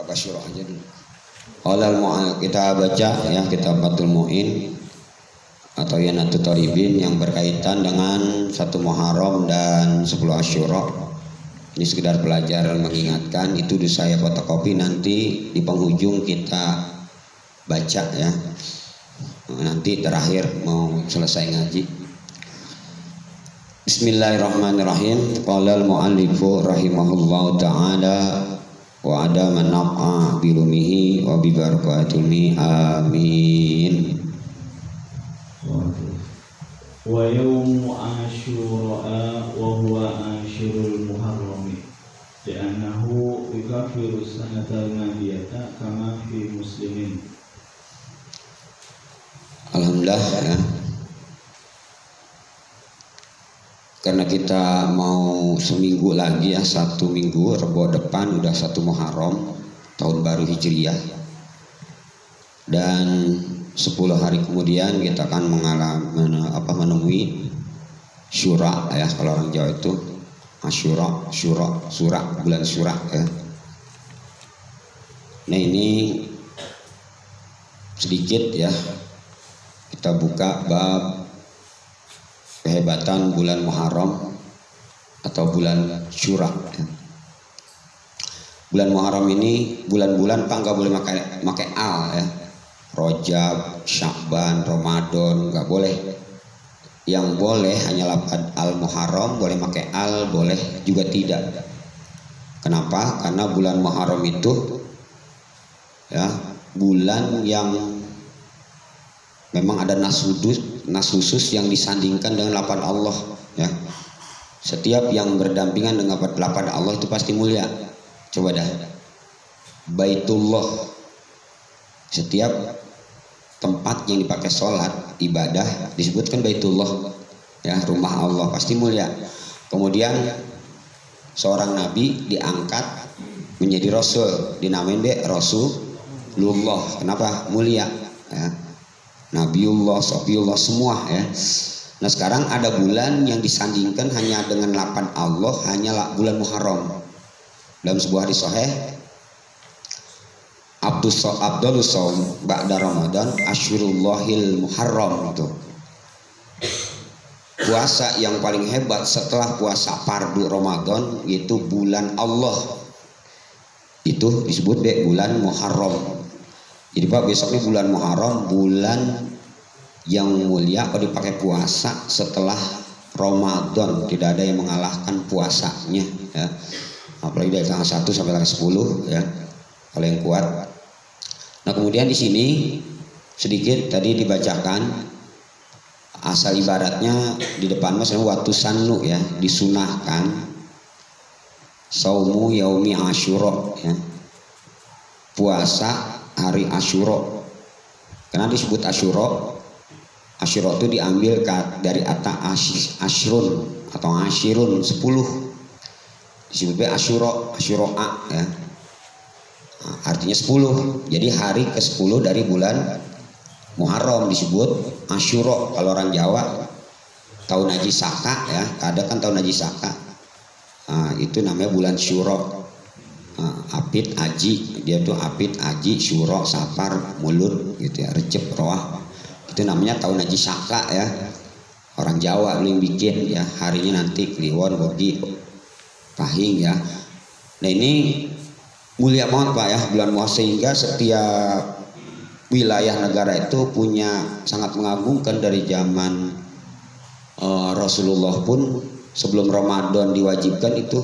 bab Asyura aja dulu. Kita baca ya Kitabatul Mu'in atau Yanatut Thalibin yang berkaitan dengan 1 Muharram dan 10 Asyura. Ini sekedar pelajaran mengingatkan, itu saya fotokopi, nanti di penghujung kita baca ya. Nanti terakhir mau selesai ngaji. Bismillahirrahmanirrahim. Qala al-mu'allifu rahimahullahu ta'ala wa adama naf'a bilumihi wa bibarakatuhi amin. Wa yawmu Asyura wa huwa ashirul muharram li'annahu yukaffiru sanata al-madiyata kama fi muslimin. Alhamdulillah ya. Karena kita mau seminggu lagi ya, 1 minggu Rebo depan udah 1 Muharram tahun baru Hijriyah, dan 10 hari kemudian kita akan menemui Syura ya, kalau orang Jawa itu Asyura, Syura, bulan Syura ya. Nah ini sedikit ya, kita buka bab kehebatan bulan Muharram atau bulan Syura ya. Bulan Muharram ini bulan-bulan Pak nggak boleh pakai al ya. Rajab, Sya'ban, Ramadan nggak boleh. Yang boleh hanya lafaz al-Muharram, boleh pakai al, boleh juga tidak. Kenapa? Karena bulan Muharram itu ya bulan yang memang ada nas khusus yang disandingkan dengan lafaz Allah ya. Setiap yang berdampingan dengan lafaz Allah itu pasti mulia. Coba dah. Baitullah, setiap tempat yang dipakai sholat ibadah disebutkan Baitullah ya, rumah Allah, pasti mulia. Kemudian seorang nabi diangkat menjadi rasul, dinamain Rasulullah. Kenapa? Mulia ya. Nabiullah, Sofiullah semua ya. Nah sekarang ada bulan yang disandingkan hanya dengan lafaz Allah, hanya bulan Muharram. Dalam sebuah hadis sahih, Abdulus Shaum ba'da Ramadan Asyurullahil Muharram, itu puasa yang paling hebat setelah puasa fardu Ramadan, yaitu bulan Allah, itu disebut bulan Muharram. Jadi Pak, besoknya bulan Muharram, bulan yang mulia kalau dipakai puasa setelah Ramadan, tidak ada yang mengalahkan puasanya ya. Apalagi dari tanggal 1 sampai tanggal 10 ya, kalau yang kuat. Nah kemudian di sini sedikit tadi dibacakan asal ibaratnya di depan maksudnya waktu sannu ya, disunahkan saumu yaumi Asyura ya, puasa hari Asyura. Karena disebut Asyura, Asyura itu diambil dari kata asyrun atau asyirun 10, disebut Asyura, Asyura ya. Artinya 10. Jadi hari ke-10 dari bulan Muharram disebut Asyura. Kalau orang Jawa tahun Haji Saka ya, kadang kan tahun Haji Saka. Itu namanya bulan Syura. Apit Haji, dia tuh Apit Haji, Syura, Safar, Mulud gitu ya, Recep, Roah. Itu namanya tahun Haji Saka ya. Orang Jawa yang bikin ya, harinya nanti Kliwon, Bogi, Pahing ya. Nah ini mulia banget Pak ya bulan Muharram, sehingga setiap wilayah negara itu punya sangat mengagungkan. Dari zaman Rasulullah pun sebelum Ramadan diwajibkan, itu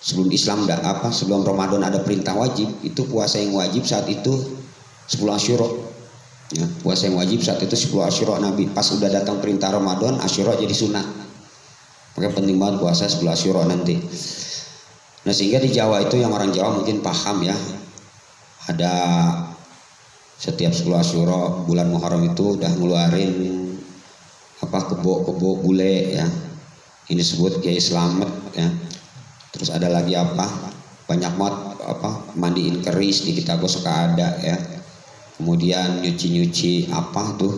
sebelum Islam sebelum Ramadan ada perintah wajib, itu puasa yang wajib saat itu 10 Asyura ya, puasa yang wajib saat itu 10 Asyura. Nabi pas udah datang perintah Ramadan, Asyura jadi sunat. Makanya penting banget puasa 10 Asyura nanti. Nah sehingga di Jawa itu, yang orang Jawa mungkin paham ya, ada setiap 10 Asyura bulan Muharram itu udah ngeluarin kebo bule ya, ini disebut Kiai Slamet ya. Terus ada lagi banyak banget mandiin keris di kita suka ada ya. Kemudian nyuci tuh,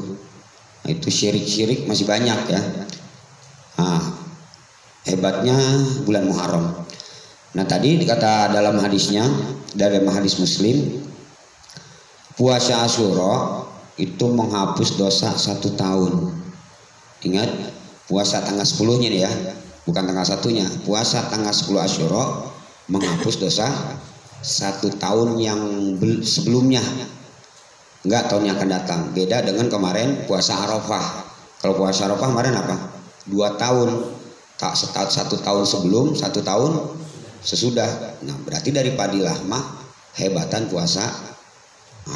nah, itu syirik masih banyak ya. Nah hebatnya bulan Muharram. Nah tadi dikata dalam hadisnya, dalam hadis Muslim, puasa Asyura itu menghapus dosa 1 tahun. Ingat, puasa tanggal 10-nya nih ya, bukan tanggal 1-nya. Puasa tanggal 10 Asyura menghapus dosa 1 tahun yang sebelumnya. Enggak, tahun yang akan datang. Beda dengan kemarin puasa Arafah. Kalau puasa Arafah kemarin apa? 2 tahun. Tak 1 tahun sebelum, 1 tahun sesudah. Nah berarti dari padilah mah hebatan puasa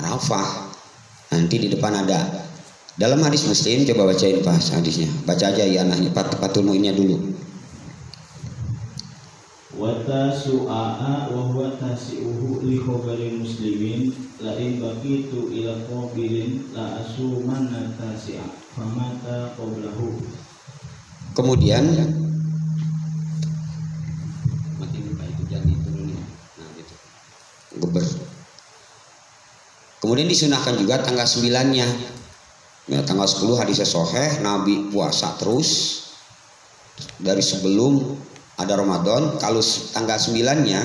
Arafah. Nanti di depan ada. Dalam hadis Muslim, coba bacain pas hadisnya. Baca aja ya anaknya, patul muinnya dulu. Watasu'a wa huwa tasi'uhu li khabari muslimin la in baqitu ila qabilin la asumanna tasi'a famata qablahu. Kemudian mati muka itu jangan diturunin. Nah gitu. Geber. Kemudian disunahkan juga tanggal 9-nya. Ya, tanggal 10 hadisnya sahih, Nabi puasa terus dari sebelum ada Ramadan. Kalau tanggal 9-nya,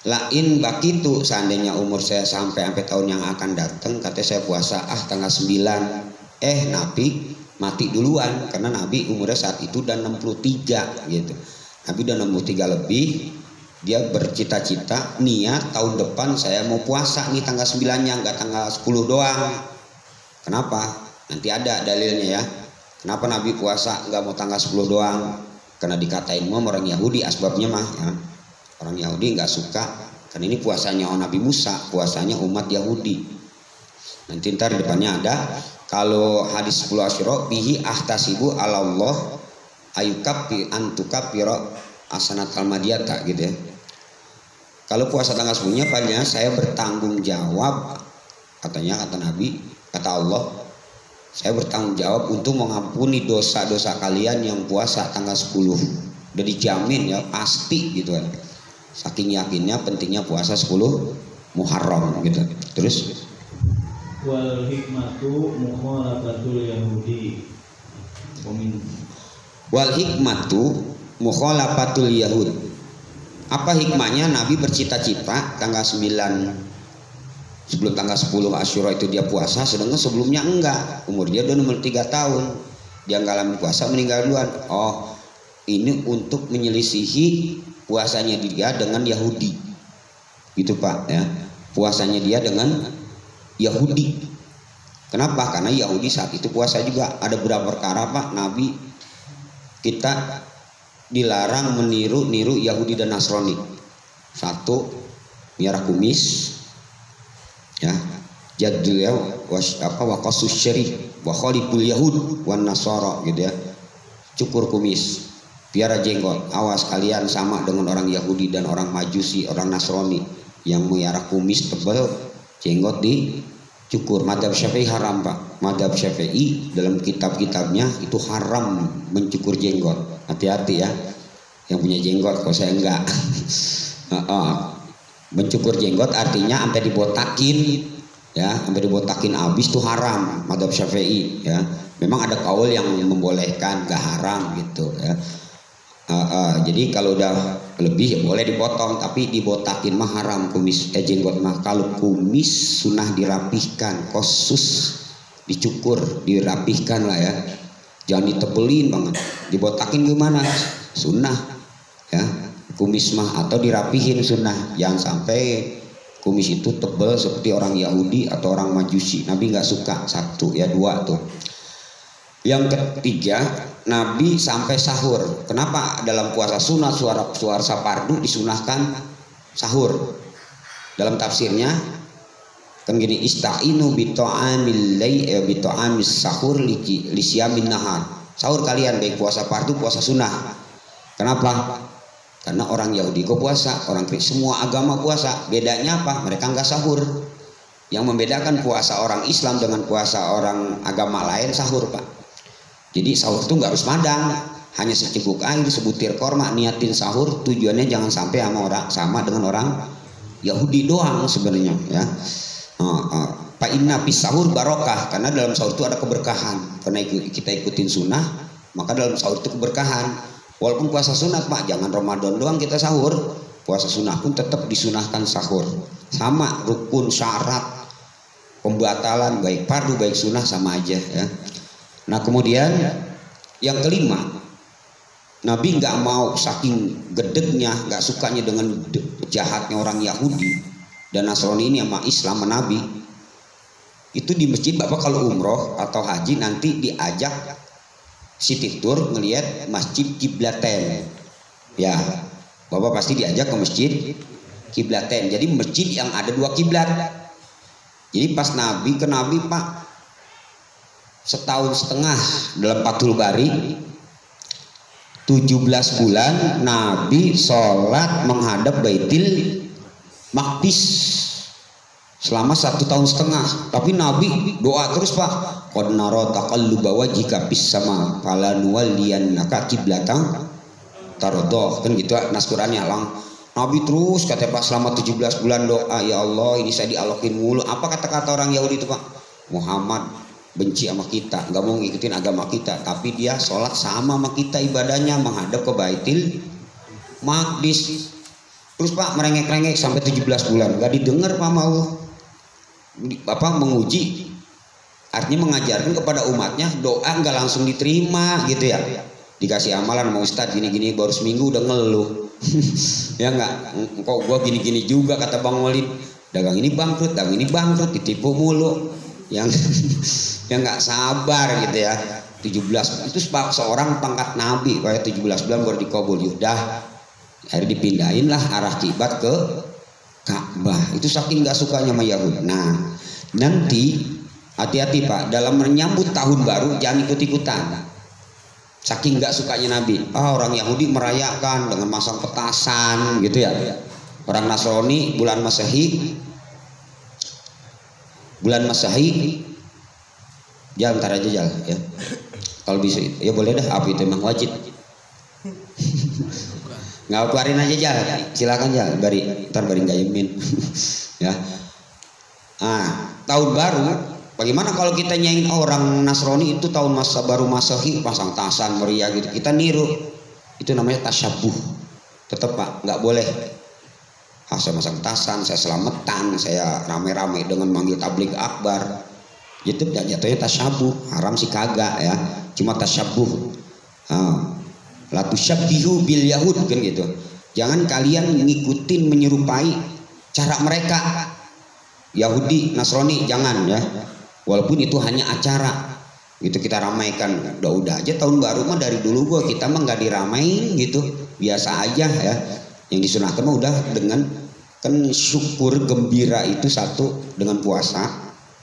lain bakitu, seandainya umur saya sampai tahun yang akan datang, katanya saya puasa tanggal 9. Nabi mati duluan, karena Nabi umurnya saat itu udah 63 gitu. Nabi udah 63 lebih. Dia bercita-cita niat tahun depan saya mau puasa nih tanggal 9-nya, nggak tanggal 10 doang. Kenapa? Nanti ada dalilnya ya. Kenapa Nabi puasa nggak mau tanggal 10 doang? Karena dikatain mau orang Yahudi, asbabnya mah ya. Orang Yahudi nggak suka. Karena ini puasanya Nabi Musa, puasanya umat Yahudi. Nanti ntar di depannya ada. Kalau hadis 10 Asyura bihi ahtasibu ala Allah ayukappi antukapiro asanat almadiyata gitu ya. Kalau puasa tanggal 10-nya palingnya saya bertanggung jawab, katanya, kata Nabi, kata Allah, saya bertanggung jawab untuk mengampuni dosa-dosa kalian yang puasa tanggal 10. Udah dijamin ya, pasti gitu kan. Saking yakinnya pentingnya puasa 10 Muharram gitu. Terus Wal hikmatu mukhalafatul yahudi. Wal hikmatu mukhalafatul yahud. Apa hikmahnya Nabi bercita-cita tanggal 9 sebelum tanggal 10 Asyura itu dia puasa, sedangkan sebelumnya enggak, umur dia udah 3 tahun, dia ngalamin puasa meninggal duluan. Oh, ini untuk menyelisihi puasanya dia dengan Yahudi gitu Pak ya, puasanya dia dengan Yahudi. Kenapa? Karena Yahudi saat itu puasa juga. Ada beberapa perkara Pak, Nabi kita dilarang meniru Yahudi dan Nasrani. Satu, miara kumis ya, jadul ya, waqasus syarif wa khaliful yahud wan nasara gitu ya, cukur kumis, piara jenggot. Awas kalian sama dengan orang Yahudi dan orang Majusi, orang Nasrani yang miara kumis tebal, jenggot dicukur. Madzhab Syafi'i haram Pak. Madzhab Syafi'i dalam kitab-kitabnya itu haram mencukur jenggot. Hati-hati ya yang punya jenggot, kalau saya enggak. Mencukur jenggot artinya sampai dibotakin ya, sampai dibotakin habis itu haram. Madzhab Syafi'i ya. Memang ada kaul yang membolehkan, enggak haram gitu ya. Jadi kalau udah lebih ya boleh dipotong, tapi dibotakin mah haram. Kumis jenggot mah. Kalau kumis sunah dirapihkan, khusus dicukur, dirapihkan lah ya, jangan ditebelin banget. Dibotakin gimana? Sunnah ya, kumis mah, atau dirapihin sunnah. Jangan sampai kumis itu tebel seperti orang Yahudi atau orang Majusi. Nabi nggak suka. Satu ya, dua tuh. Yang ketiga, Nabi sampai sahur. Kenapa dalam puasa sunat suara sapardu disunahkan sahur? Dalam tafsirnya kan gini, ista'inu bita'amis sahur lisyamin nahar. Sahur kalian baik puasa fardu, puasa sunnah. Kenapa? Karena orang Yahudi kok puasa, orang Kristen semua agama puasa. Bedanya apa? Mereka nggak sahur. Yang membedakan puasa orang Islam dengan puasa orang agama lain sahur Pak. Jadi sahur itu nggak harus madang, hanya secukupuk air, sebutir korma, niatin sahur. Tujuannya jangan sampai sama dengan orang Yahudi doang sebenarnya ya. Pak inna fis sahur barokah, karena dalam sahur itu ada keberkahan. Karena kita ikutin sunnah, maka dalam sahur itu keberkahan. Walaupun puasa sunat Pak, jangan Ramadan doang kita sahur. Puasa sunnah pun tetap disunahkan sahur. Sama rukun, syarat, pembatalan baik fardu baik sunnah sama aja ya. Nah kemudian yang kelima, Nabi nggak mau saking gedegnya, nggak sukanya dengan jahatnya orang Yahudi dan Nasrani ini sama Islam sama Nabi. Itu di masjid Bapak kalau umroh atau haji nanti diajak city tour ngelihat masjid Kiblaten. Ya, Bapak pasti diajak ke masjid Kiblaten. Jadi masjid yang ada dua kiblat. Jadi pas Nabi ke Nabi Pak, setahun setengah dalam Fathul Bari, 17 bulan Nabi sholat menghadap Baitul Maqdis selama 1 tahun setengah. Tapi Nabi doa terus Pak. Qad nara taqalluba wajhika fis sama falanuwalliyannaka qiblatan tardah. Kan gitu nas Qur'annya lang. Nabi terus kata Pak selama 17 bulan doa, ya Allah ini saya dialokin mulu. Apa kata-kata orang Yahudi itu Pak? Muhammad benci sama kita, nggak mau ngikutin agama kita, tapi dia sholat sama kita ibadahnya menghadap ke Baitul Maqdis. Terus Pak merengek-rengek sampai 17 bulan, nggak didengar Pak mau. Bapak menguji, artinya mengajarkan kepada umatnya doa nggak langsung diterima gitu ya. Dikasih amalan sama Ustadz gini-gini baru seminggu udah ngeluh. Ya nggak, kok gua gini-gini juga kata Bang Walid, dagang ini bangkrut ditipu mulu. Yang yang nggak sabar gitu ya. 17 itu seorang pangkat nabi kayak 17 bulan baru dikabul. Yaudah akhirnya dipindahin lah arah kiblat ke Ka'bah. Itu saking nggak sukanya sama Yahudi. Nah nanti hati-hati Pak dalam menyambut tahun baru, jangan ikut-ikutan. Saking nggak sukanya Nabi. Orang Yahudi merayakan dengan masang petasan gitu ya. Orang Nasrani bulan Masehi jalan ntar aja jalan ya. Kalau bisa ya boleh dah, apa itu emang wajib. Nggak keluarin aja jalan, silakan jalan. Ntar bari nggak yamin. Ya. Tahun baru. Bagaimana kalau kita nyanyiin orang Nasrani itu tahun baru Masehi pasang tasan meriah gitu, kita niru, itu namanya tasyabuh. Tetap Pak, nggak boleh. Saya masang tasan, saya selamatan, saya rame-rame dengan manggil tabligh akbar. Itu jatuhnya tasyabuh, haram sih kagak ya, cuma tasyabuh. La tusyabbihu bil yahud kan gitu. Jangan kalian ngikutin menyerupai cara mereka. Yahudi, Nasrani jangan ya. Walaupun itu hanya acara gitu kita ramaikan, udah aja tahun baru mah dari dulu kita mah nggak diramain gitu, biasa aja ya. Yang disunahkan mah udah dengan kan syukur gembira itu, satu dengan puasa,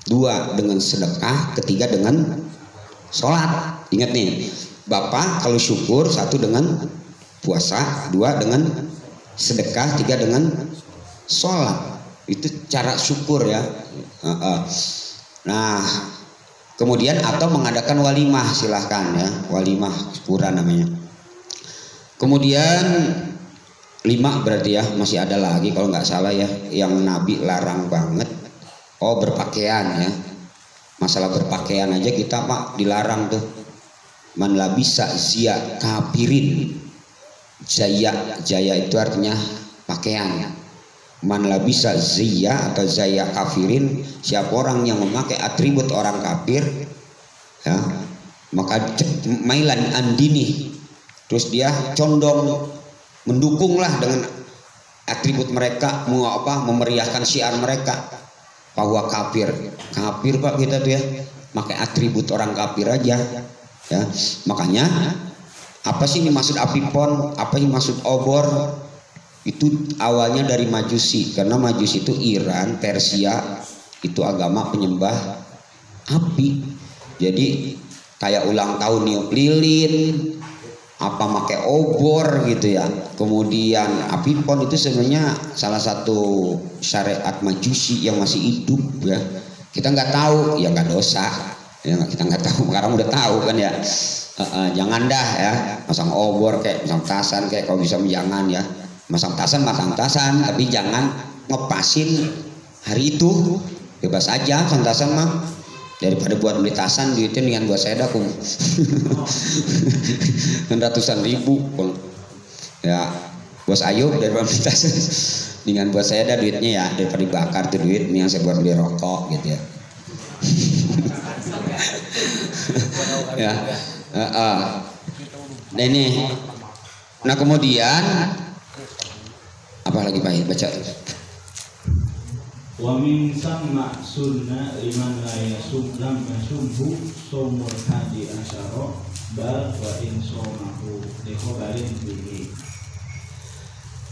dua dengan sedekah, ketiga dengan sholat. Ingat nih Bapak, kalau syukur satu dengan puasa, dua dengan sedekah, tiga dengan sholat. Itu cara syukur ya. Nah kemudian atau mengadakan walimah, silahkan ya, walimah syukuran namanya. Kemudian 5 berarti ya, masih ada lagi kalau nggak salah ya yang Nabi larang banget. Berpakaian ya, masalah berpakaian aja kita Pak dilarang tuh. Man labisa zia kafirin, jaya itu artinya pakaian. Man labisa zia atau zaya kafirin, siapa orang yang memakai atribut orang kafir ya, maka mailan andini, terus dia condong mendukunglah dengan atribut mereka, memeriahkan syiar mereka, bahwa kafir Pak kita tuh ya, pakai atribut orang kafir aja ya. Makanya apa sih ini maksud apipon, apa yang maksud obor? Itu awalnya dari Majusi, karena Majusi itu Iran, Persia, itu agama penyembah api. Jadi kayak ulang tahun niup lilin, apa pakai obor gitu ya. Kemudian apipon itu sebenarnya salah satu syariat Majusi yang masih hidup ya. Kita nggak tahu, ya nggak dosa. Ya kita nggak tahu, sekarang udah tahu kan ya. Jangan dah ya, masang obor kayak masang tasan kayak, kalau bisa jangan ya. Masang tasan, tapi jangan ngepasin hari itu. Bebas aja masang tasan mah. Daripada buat beli tasan duitnya dengan buat saya dah ratusan ribu. Ya Bos Ayub daripada beli tasan dengan buat saya dah duitnya ya, daripada dibakar tuh duit yang saya buat beli rokok gitu ya. Ya. Nah ini, nah kemudian apa lagi Pak? Baca. Wa min samma sunnah liman la yasum yasumhu sumul hadi asyara bal wa in somahu likhobarin bihi.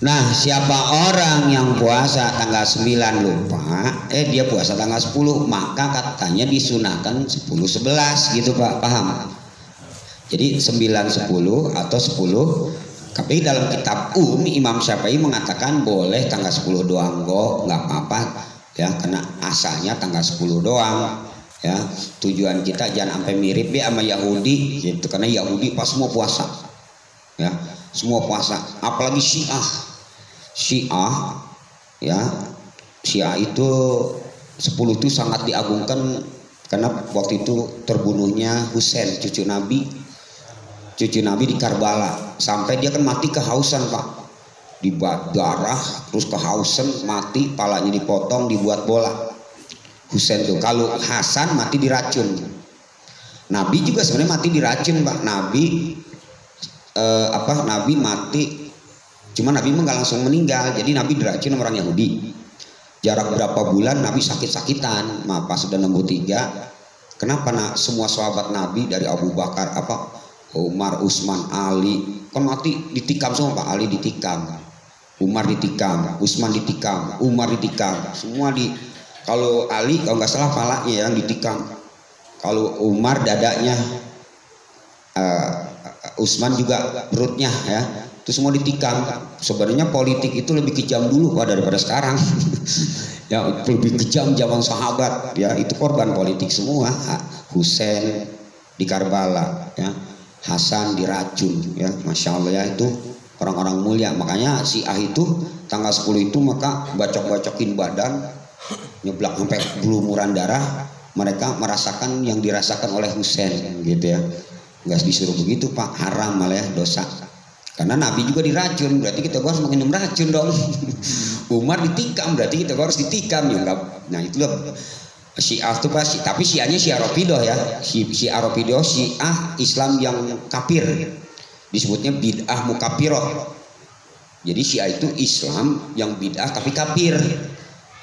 Nah siapa orang yang puasa tanggal 9 lupa, dia puasa tanggal 10, maka katanya disunahkan 10-11 gitu Pak, paham? Jadi 9-10 atau 10. Tapi dalam kitab Imam Syafi'i mengatakan boleh tanggal 10 doang kok, nggak apa-apa ya, karena asalnya tanggal 10 doang ya. Tujuan kita jangan sampai mirip ya sama Yahudi gitu, karena Yahudi pas semua puasa ya, semua puasa, apalagi Syiah ya. Syiah itu 10 itu sangat diagungkan karena waktu itu terbunuhnya Husain cucu Nabi di Karbala, sampai dia kan mati kehausan Pak, dibuat darah terus kehausan mati, palanya dipotong dibuat bola. Husain tuh, kalau Hasan mati diracun. Nabi juga sebenarnya mati diracun Pak. Nabi mati, cuma Nabi nggak langsung meninggal, jadi Nabi diracun orang Yahudi. Jarak berapa bulan Nabi sakit-sakitan, pas sudah 63. Kenapa semua sahabat Nabi dari Abu Bakar, Umar, Utsman, Ali kan mati ditikam semua Pak. Ali ditikam, Umar ditikam, Utsman ditikam, Umar ditikam, semua kalau Ali kalau nggak salah palanya yang ditikam, kalau Umar dadanya, Utsman juga perutnya ya, itu semua ditikam. Sebenarnya politik itu lebih kejam dulu Pak daripada sekarang. Ya lebih kejam zaman sahabat ya, itu korban politik semua. Husain di Karbala ya, Hasan diracun ya, Masya Allah ya, itu orang-orang mulia. Makanya Syiah itu tanggal 10 itu maka bacok-bacokin badan, nyeblak sampai berlumuran darah, mereka merasakan yang dirasakan oleh Husain gitu ya. Nggak disuruh begitu Pak, haram malah ya, dosa. Karena Nabi juga diracun, berarti kita harus minum racun dong. Umar ditikam, berarti kita harus ditikam ya enggak. Nah itulah Syiah itu pasti, tapi Syiahnya Syiah Rafidah ya. Syiah Rafidah, Syiah Islam yang kafir, disebutnya bid'ah mukaffirah. Jadi Syiah itu Islam yang bid'ah tapi kafir.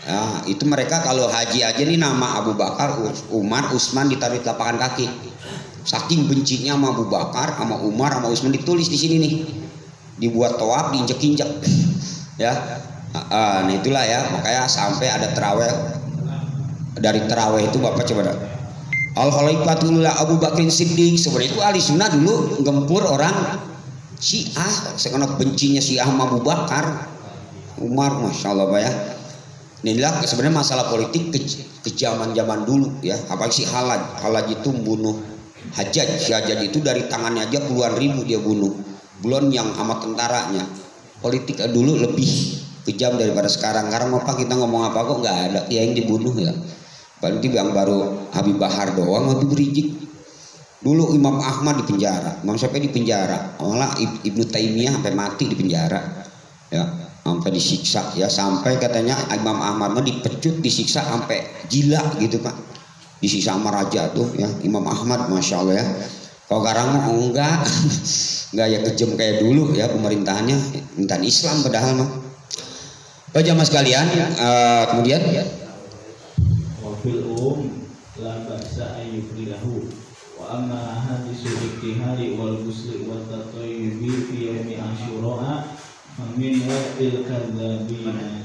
Nah, itu mereka kalau haji aja nih nama Abu Bakar, Umar, Utsman ditaruh di telapak kaki. Saking bencinya sama Abu Bakar, sama Umar, sama Utsman ditulis di sini nih. Dibuat tawaf, diinjek-injek. Ya. Nah itulah ya, makanya sampai ada terawih. Dari terawih itu Bapak coba dah. Al-Khalifatullah Abu Bakar Siddiq, sebenarnya itu ahli sunnah dulu gempur orang Syiah, karena bencinya Syiah sama Abu Bakar, Umar, Masya Allah Pak ya. Inilah sebenarnya masalah politik kejaman zaman dulu ya. Apalagi si Halaj itu membunuh Hajjaj. Si Hajjaj itu dari tangannya aja puluhan ribu dia bunuh, belum yang sama tentaranya. Politik dulu lebih kejam daripada sekarang. Karena apa kita ngomong apa kok nggak ada yang dibunuh ya. Paling yang baru Habib Bahar doang, Habib Rizik. Dulu Imam Ahmad di penjara, Imam Syafi'i di penjara, malah Ibnu Taimiyah sampai mati di penjara, ya sampai disiksa ya, sampai katanya Imam Ahmad dipecut disiksa sampai gila gitu Pak, disiksa sama raja tuh ya Imam Ahmad, Masya Allah ya. Kalau sekarang enggak ya kejam kayak dulu ya pemerintahannya, pemerintahan Islam padahal mah. Jamaah sekalian, kemudian wafil la ba'sa ayyufrilahu wa amma hadisul iktihari wal ghusli wa tatayyubi fi yaumi asyura min wa'il kadzabina.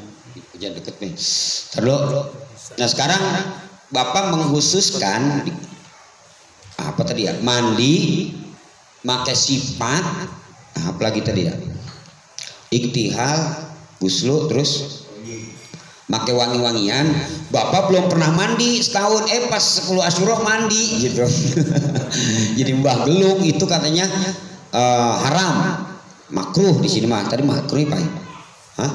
Jangan deket nih. Terus, nah sekarang Bapak mengkhususkan apa tadi ya? Mandi, pakai sifat, apalagi tadi ya? Iktihal, guslu, terus pakai wangi-wangian. Bapak belum pernah mandi setahun, pas 10 Asyura mandi gitu. Jadi Mbah Gelung itu katanya haram, makruh di sini mah. Tadi makruh Pak. Hah?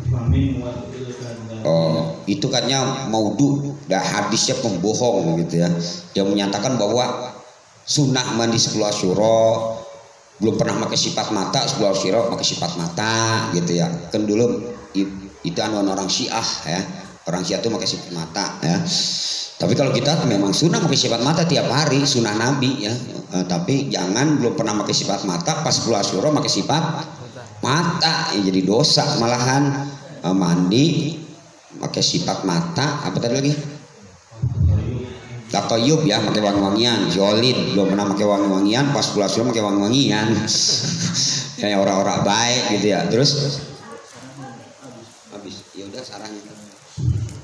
Famin wadil kadzab. Oh, itu katanya maudhu, dah hadisnya pembohong gitu ya. Yang menyatakan bahwa sunnah mandi 10 Asyura, belum pernah pakai sifat mata, 10 Asyura pakai sifat mata gitu ya. Kan dulu itu orang Syiah ya. Orang Syiah itu pakai sifat mata ya. Tapi kalau kita memang sunnah pakai sifat mata tiap hari, sunnah Nabi ya. Tapi jangan belum pernah pakai sifat mata pas 10 Asyura pakai sifat mata, ya, jadi dosa malahan. Mandi pakai sifat mata, apa tadi lagi? Takoyub ya, pakai wangi-wangian. Jolid belum pernah pakai wangi-wangian, pas 10 Asyura pakai wangi-wangian. Kayak orang-orang baik gitu ya. Terus habis ya udah sarahnya.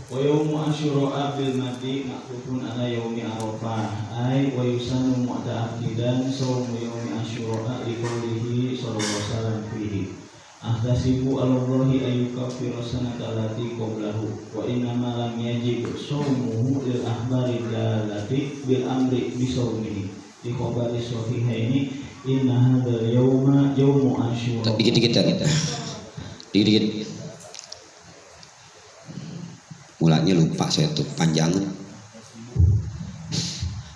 Wa yaumu asyura bil mati ma'tufun ala yaumi arafah ay wa yusanu mu'ta'aqidan sawmu yaumi asyura li qoulihi sallallahu alaihi wasallam fihi ahtasibu alallahi ayyukaffira sanata allati qablahu wa inna ma lam yajib sawmuhu lil ahbari dalati bil amri bi sawmihi di khabari sahihaini inna hadzal yauma yaumu asyura. Dikit-dikit ya kita. Dikit-dikit. Mulanya lupa saya tuh panjangan.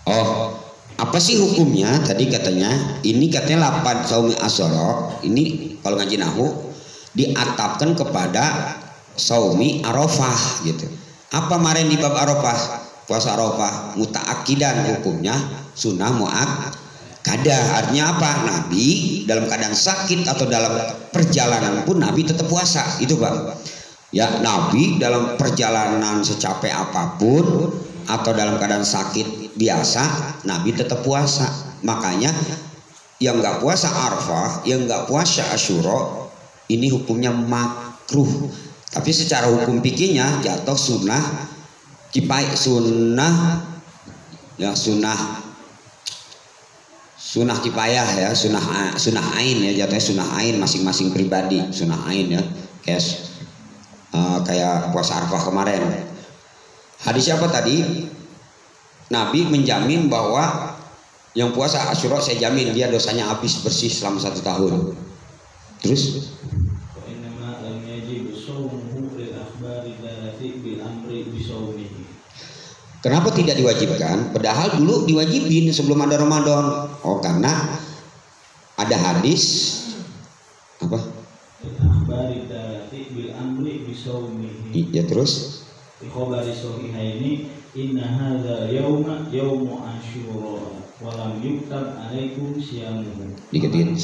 Oh, apa sih hukumnya? Tadi katanya ini katanya 8 Saumi Asyura. Ini kalau ngaji nahu diatapkan kepada Saumi Arafah gitu. Apa kemarin di bab Arafah? Puasa Arafah muta'akkidan hukumnya sunnah mu'akkadah. Artinya apa? Nabi dalam keadaan sakit atau dalam perjalanan pun Nabi tetap puasa. Itu Pak. Ya, Nabi dalam perjalanan secapek apapun atau dalam keadaan sakit biasa, Nabi tetap puasa. Makanya yang nggak puasa Arafah, yang nggak puasa Asyura, ini hukumnya makruh. Tapi secara hukum fikihnya jatuh sunnah kifayah, sunnah ya sunnah kifayah ya, sunnah ain ya, jatuhnya sunnah ain masing-masing pribadi, sunnah ain ya, kayak puasa Arafah kemarin. Hadis apa tadi? Nabi menjamin bahwa yang puasa Asyura saya jamin dia dosanya habis bersih selama 1 tahun. Terus kenapa tidak diwajibkan? Padahal dulu diwajibin sebelum ada Ramadan. Oh, karena ada hadis apa? Ya terus Ikhobari sohihaini inna hadza yauma yaumu asyura wa lam yuktab alaikum siyamuhu. Diketin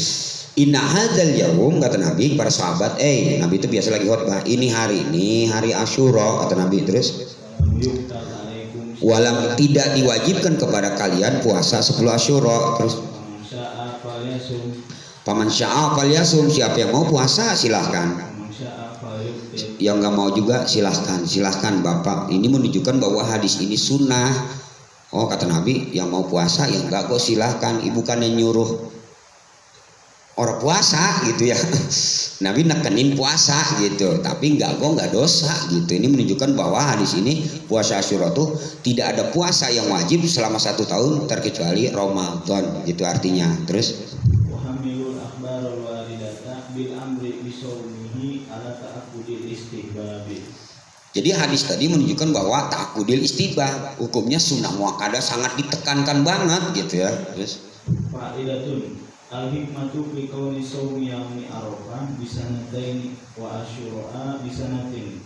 inna hadzal yaum kata Nabi para sahabat, Nabi itu biasa lagi khotbah, ini hari Asyura kata Nabi. Terus walam tidak diwajibkan kepada kalian puasa 10 Asyura. Terus paman sya'a falyasum, siapa yang mau puasa silahkan, yang nggak mau juga silahkan Bapak. Ini menunjukkan bahwa hadis ini sunnah. Oh kata Nabi, yang mau puasa yang nggak kok silahkan. Ibu kan yang nyuruh orang puasa gitu ya. Nabi nekenin puasa gitu, tapi nggak dosa gitu. Ini menunjukkan bahwa hadis ini puasa Asyura tuh tidak ada puasa yang wajib selama 1 tahun terkecuali Ramadan gitu artinya. Terus jadi hadis tadi menunjukkan bahwa ta'aqqudil istihbab hukumnya sunnah muakkadah sangat ditekankan banget gitu ya. Terus fa'idatun al-hikmatu fi qawli shaumi yaumi arafah bisanataini wa asyura bisanatin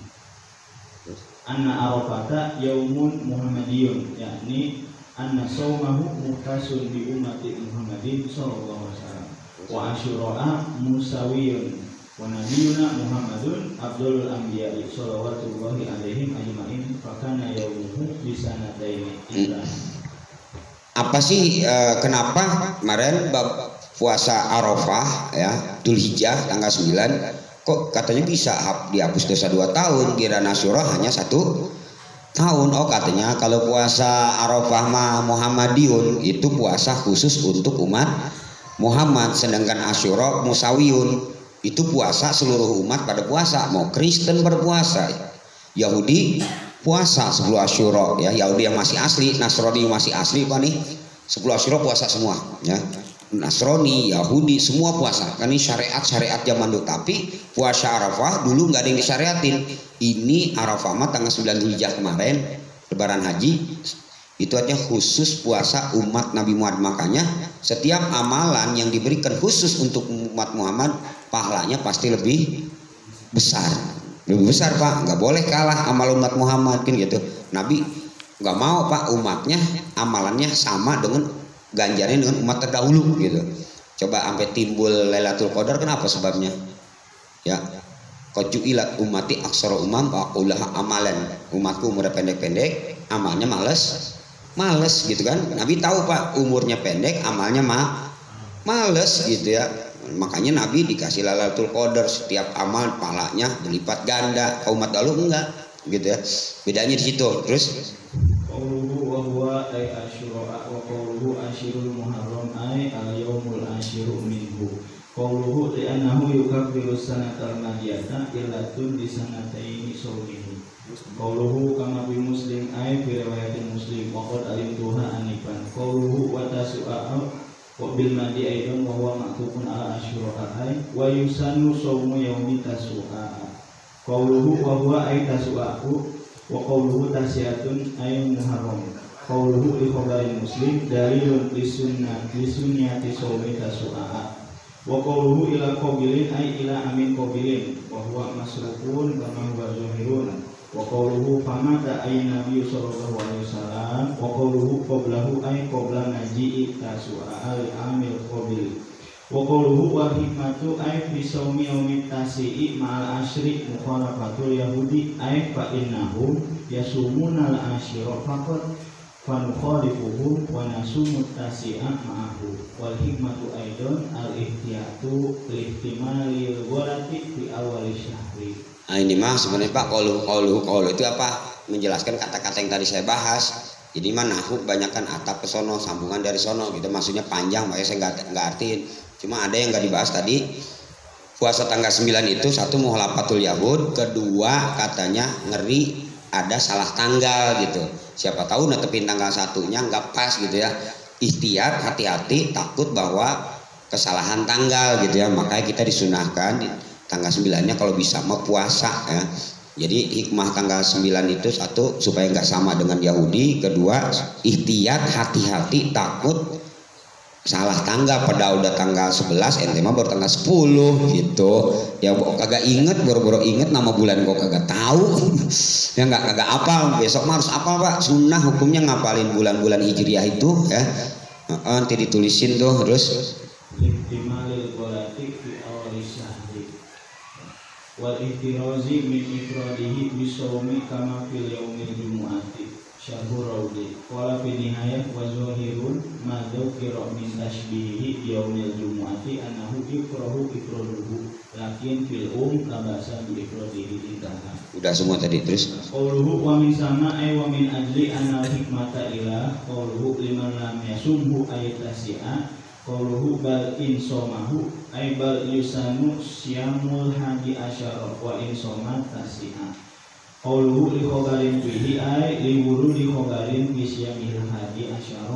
anna arafata yaumun muhammadiyun yakni anna shaumahu muhtasun bi ummati Muhammadin sallallahu alaihi wasallam wa asyura musawiyun wa nabiyuna Muhammadun abdul anbiya'i sallallahu alaihim ajma'in fakana yaumuhu bisanataini. Apa sih kenapa kemarin bab puasa Arafah ya Dzulhijjah tanggal 9 kok katanya bisa dihapus dosa 2 tahun, kira Asyura hanya 1 tahun. Oh katanya kalau puasa Arafah mah Muhammadiyun itu puasa khusus untuk umat Muhammad, sedangkan Asyura musawiyun itu puasa seluruh umat pada puasa, mau Kristen berpuasa, Yahudi puasa 10 Asyura ya, Yahudi yang masih asli, Nasrani yang masih asli apa nih 10 Asyura puasa semua ya. Nasrani, Yahudi, semua puasa. Kan ini syariat zaman dulu. Tapi puasa Arafah dulu nggak ada yang disyariatin. Ini Arafah mah tanggal 9 Dzulhijjah kemarin, Lebaran Haji, itu aja khusus puasa umat Nabi Muhammad. Makanya setiap amalan yang diberikan khusus untuk umat Muhammad, pahalanya pasti lebih besar. Lebih besar Pak, nggak boleh kalah amal umat Muhammad kan gitu. Nabi nggak mau Pak umatnya amalannya sama dengan ganjarnya dengan umat terdahulu gitu. Coba sampai timbul Lailatul Qadar, kenapa sebabnya? Ya, qaju'ilat ummati aksara umam wa ulaha amalan. Umatku umurnya pendek-pendek, amalnya males gitu kan. Nabi tahu Pak umurnya pendek, amalnya males gitu ya. Makanya Nabi dikasih Lailatul Qadar, setiap amal pahalanya berlipat ganda. Kaum umat dahulu enggak gitu ya. Bedanya di situ. Terus Qauluhu wa huwa ay asyura wa qauluhu asyirul muharram ay al-yaumul asyiru minhu. Qauluhu li'annahu yukaffiru sanatal madiyata illatun di sanataini sawmihi. Qauluhu kama bi Muslim ay fi riwayatin Muslim wa qad alimtuha anifan. Qauluhu wa tasu'a wa bil madi aidan wa huwa ma'tufun ala asyura ay wa yusanu sawmu yaumi tasu'a. Qauluhu wa huwa ay tasu'u wa qawluhu tasyiatun ay muharram. Qawluhu li khabarin Muslim dalilun li sunnati sawmi tasu'a. Wa qawluhu ila qabilin ay ila amin qabilin wa huwa masrufun kama huwa zahirun. Wa qawluhu famata ay nabi sallallahu alaihi wasallam. Wa qawluhu qablahu ay qabla naji'i tasu'a al amil qabil. Wa qawluhu wa hikmatu ay fi sawmi yaumit tasi'i ma'al asyri mukhalafatul yahudi ay fa innahum yasumuna al asyra faqat fa nukhalifuhum wa nasumut tasi'a ma'ahu. Wal hikmatu aidan al ihtiyatu li ihtimali ghalati fi awal syahri. Nah ini mah sebenarnya Pak qaulu itu apa? Menjelaskan kata-kata yang tadi saya bahas. Jadi mah nahu kebanyakan atap ke sono, sambungan dari sono gitu, maksudnya panjang, makanya saya nggak artiin. Cuma ada yang nggak dibahas tadi. Puasa tanggal 9 itu satu muhalafatul yahud, kedua katanya ngeri ada salah tanggal gitu. Siapa tahu netepin tanggal satunya nggak pas gitu ya. Ihtiyat, hati-hati, takut bahwa kesalahan tanggal gitu ya. Makanya kita disunahkan di tanggal 9-nya kalau bisa mau puasa ya. Jadi hikmah tanggal 9 itu satu supaya nggak sama dengan Yahudi, kedua ihtiyat, hati-hati, takut salah tanggal, pada udah tanggal 11 ente mah baru tanggal 10 gitu ya. Kok kagak inget, boro-boro inget nama bulan kok kagak tahu ya, kagak apal. Besok mah harus apal Pak, sunnah hukumnya ngapalin bulan-bulan hijriah itu ya. Nanti ditulisin tuh. Terus ihtimalil ghalati fi awal syahri wal ihtirazi min ifradihi bisawmi kama fil yaumil jumu'ati syahrul raudi. Qala fi nihayah wa zahirun ma dzukira min tashbihi yaumil jumu'ati annahu ikrahu ifraduhu lakin fil labasa bi ifradihi intaha. udah semua tadi. Terus Qauluhu wa min sama ay wa min ajli anna hikmata ila qauluhu liman lam yasumhu ay tasi'a. Qauluhu bal in somahu ay bal yusanu syamul hadi asyara wa in somat tasi'a. Qauluhu li khabarin bihi ay li wurudi khabarin bi syamil hadi asyara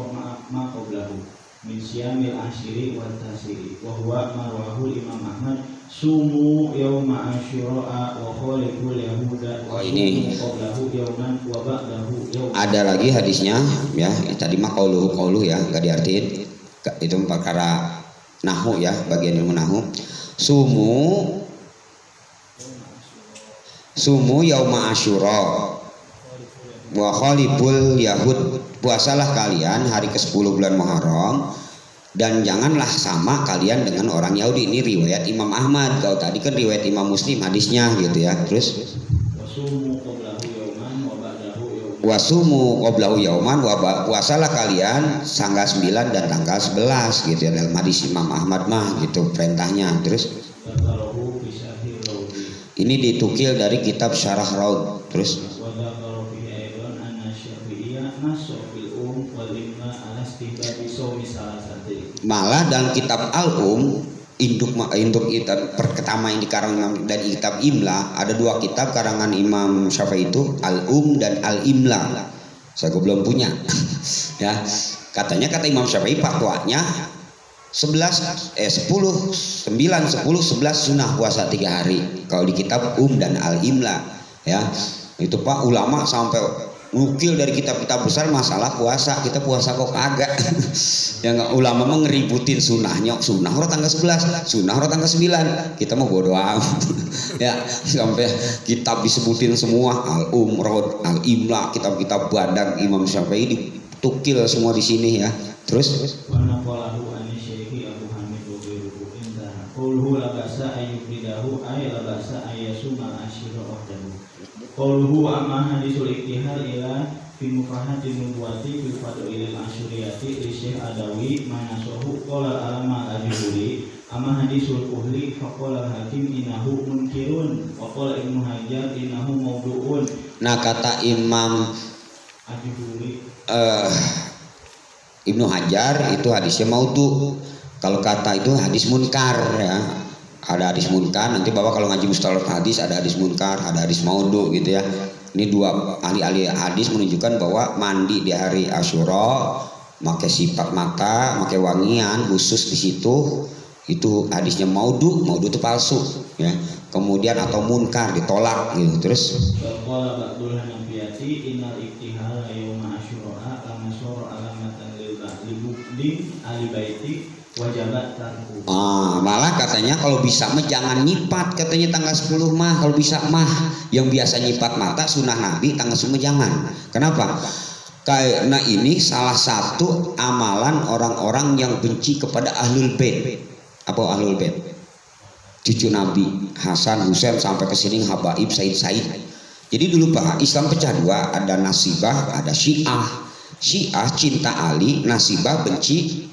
ma qablahu min syamil asyri wa tasiri wa huwa marwahu Imam Ahmad sumu yauma asyura wa khaliful yahuda wa ini qablahu yauman wa ba'dahu yauman. ada lagi hadisnya ya. Tadi mah qauluhu ya, nggak diartiin. Itu perkara nahu ya, bagian ilmu nahu. Sumu yauma asyura wa khaliful yahud. Puasalah kalian hari ke-10 bulan Muharram dan janganlah sama kalian dengan orang Yahudi. Ini riwayat Imam Ahmad. Kalau tadi kan riwayat Imam Muslim hadisnya gitu ya. Terus wasumu qablahu yauman wa puasalah kalian tanggal 9 dan tanggal 11 gitu ya, dalam hadis Imam Ahmad mah gitu perintahnya. Terus ini ditukil dari kitab Syarah Raud. Terus malah dalam kitab Al-Um induk pertama yang dikarang dari kitab Imla, ada dua kitab karangan Imam Syafi'i itu Al-Um dan Al-Imla. Saya belum punya ya. Katanya kata Imam Syafi'i fatwanya 10, 9, 10, 11 sunnah puasa 3 hari. Kalau di kitab dan Al-Imla ya. Itu Pak ulama sampai nukil dari kitab-kitab besar masalah puasa. Kita puasa kok kagak. Ya enggak, ulama mah ngeributin sunnahnya. Sunnah orang tanggal 11, sunnah orang tanggal 9. Kita mau bodo amat. Ya, sampai kitab disebutin semua Al-Rod, Al-Imla, kitab-kitab Badag Imam Syafi'i ditukil semua di sini ya. Terus qulhu labasa ayyubidahu ay labasa ayyasuma asyira wahdahu. Qulhu amma hadisul iktihar ila fi mufahatin nubuwati fi fadlil asyuriyati li Syekh Adawi manasahu qala alama al-Juburi amma hadisul uhli faqala hakim innahu munkirun wa qala Ibnu Hajar innahu mawdu'un. Nah kata Imam Al-Juburi Ibnu Hajar itu hadisnya maudhu. Kalau kata itu hadis munkar ya. Ada hadis munkar, nanti Bapak kalau ngaji mustalah hadis ada hadis munkar, ada hadis maudhu gitu ya. Ini dua ahli-ahli hadis menunjukkan bahwa mandi di hari Asyura, pakai sifat mata, pakai wangian khusus di situ, itu hadisnya maudhu itu palsu ya. Kemudian atau munkar ditolak gitu. Terus malah katanya kalau bisa mah jangan nyipat, katanya tanggal 10 mah kalau bisa mah yang biasa nyipat mata sunnah Nabi, tanggal 10 jangan. Kenapa? Karena ini salah satu amalan orang-orang yang benci kepada Ahlul Bait. Apa Ahlul Bait? Cucu Nabi Hasan, Husain sampai ke sini Habaib, Said. Jadi dulu Pak, Islam pecah dua, ada Nasibah, ada Syiah. Syiah cinta Ali, Nasibah benci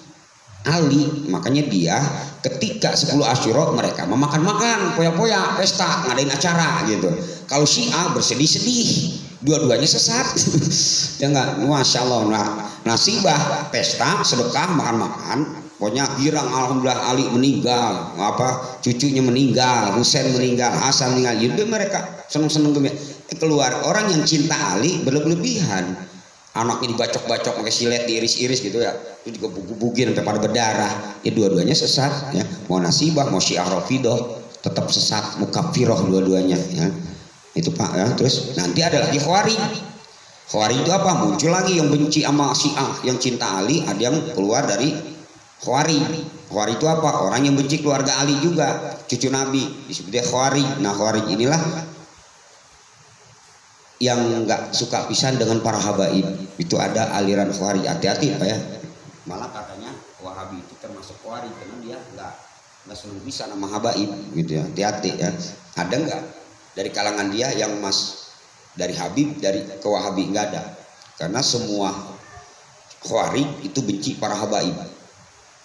Ali. Makanya dia ketika 10 Asyura mereka memakan-makan, poya-poya, pesta, ngadain acara gitu. Kalau Syiah bersedih-sedih, dua-duanya sesat. Ya enggak, Masya Allah. Nah, Nasibah pesta, sedekah, makan-makan, pokoknya girang alhamdulillah Ali meninggal, cucunya meninggal, Husain meninggal, Hasan meninggal. Jadi mereka seneng-seneng keluar. Orang yang cinta Ali berlebihan. Anaknya dibacok-bacok pakai silet, diiris-iris gitu ya, itu juga bubu-bugin sampai pada berdarah. Ya dua-duanya sesat ya. Mau Nasibah mau Syiah Rafidah tetap sesat, mukafiroh dua-duanya ya. Itu Pak ya. Terus nanti ada lagi Khawarij. Khawarij itu apa? Muncul lagi yang benci sama Syiah, yang cinta Ali, ada yang keluar dari Khawarij. Khawarij itu apa? Orang yang benci keluarga Ali juga, cucu Nabi, disebutnya Khawarij. Nah Khawarij inilah yang nggak suka pisan dengan para habaib. Itu ada aliran Khawarij. Hati-hati Pak ya. Malah katanya Wahabi itu termasuk Khawarij karena dia nggak senang pisan sama habaib gitu ya. Hati-hati ya. Ada nggak dari kalangan dia yang dari Habib dari ke Wahabi? Nggak ada. Karena semua Khawarij itu benci para habaib.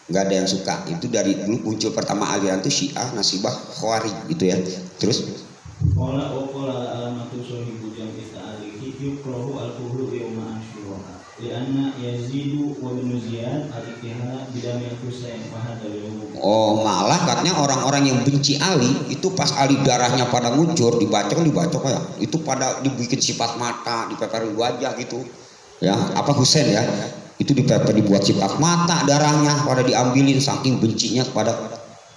Nggak ada yang suka. Itu dari dulu muncul pertama aliran itu Syiah, Nasibah, Khawarij gitu ya. Terus alamatu sohibu jam'i ta'alihi yukrahu al-kuhlu yawma Asyura lianna yazidu wa bin Ziyad al-iktihara bidamil Husain fahadal yawm. Oh malah katanya orang-orang yang benci Ali itu pas Ali darahnya pada ngucur dibacok ya, itu pada dibikin sifat mata, dipeperin wajah gitu ya. Apa Husain ya, itu dibuat sifat mata, darahnya pada diambilin saking bencinya kepada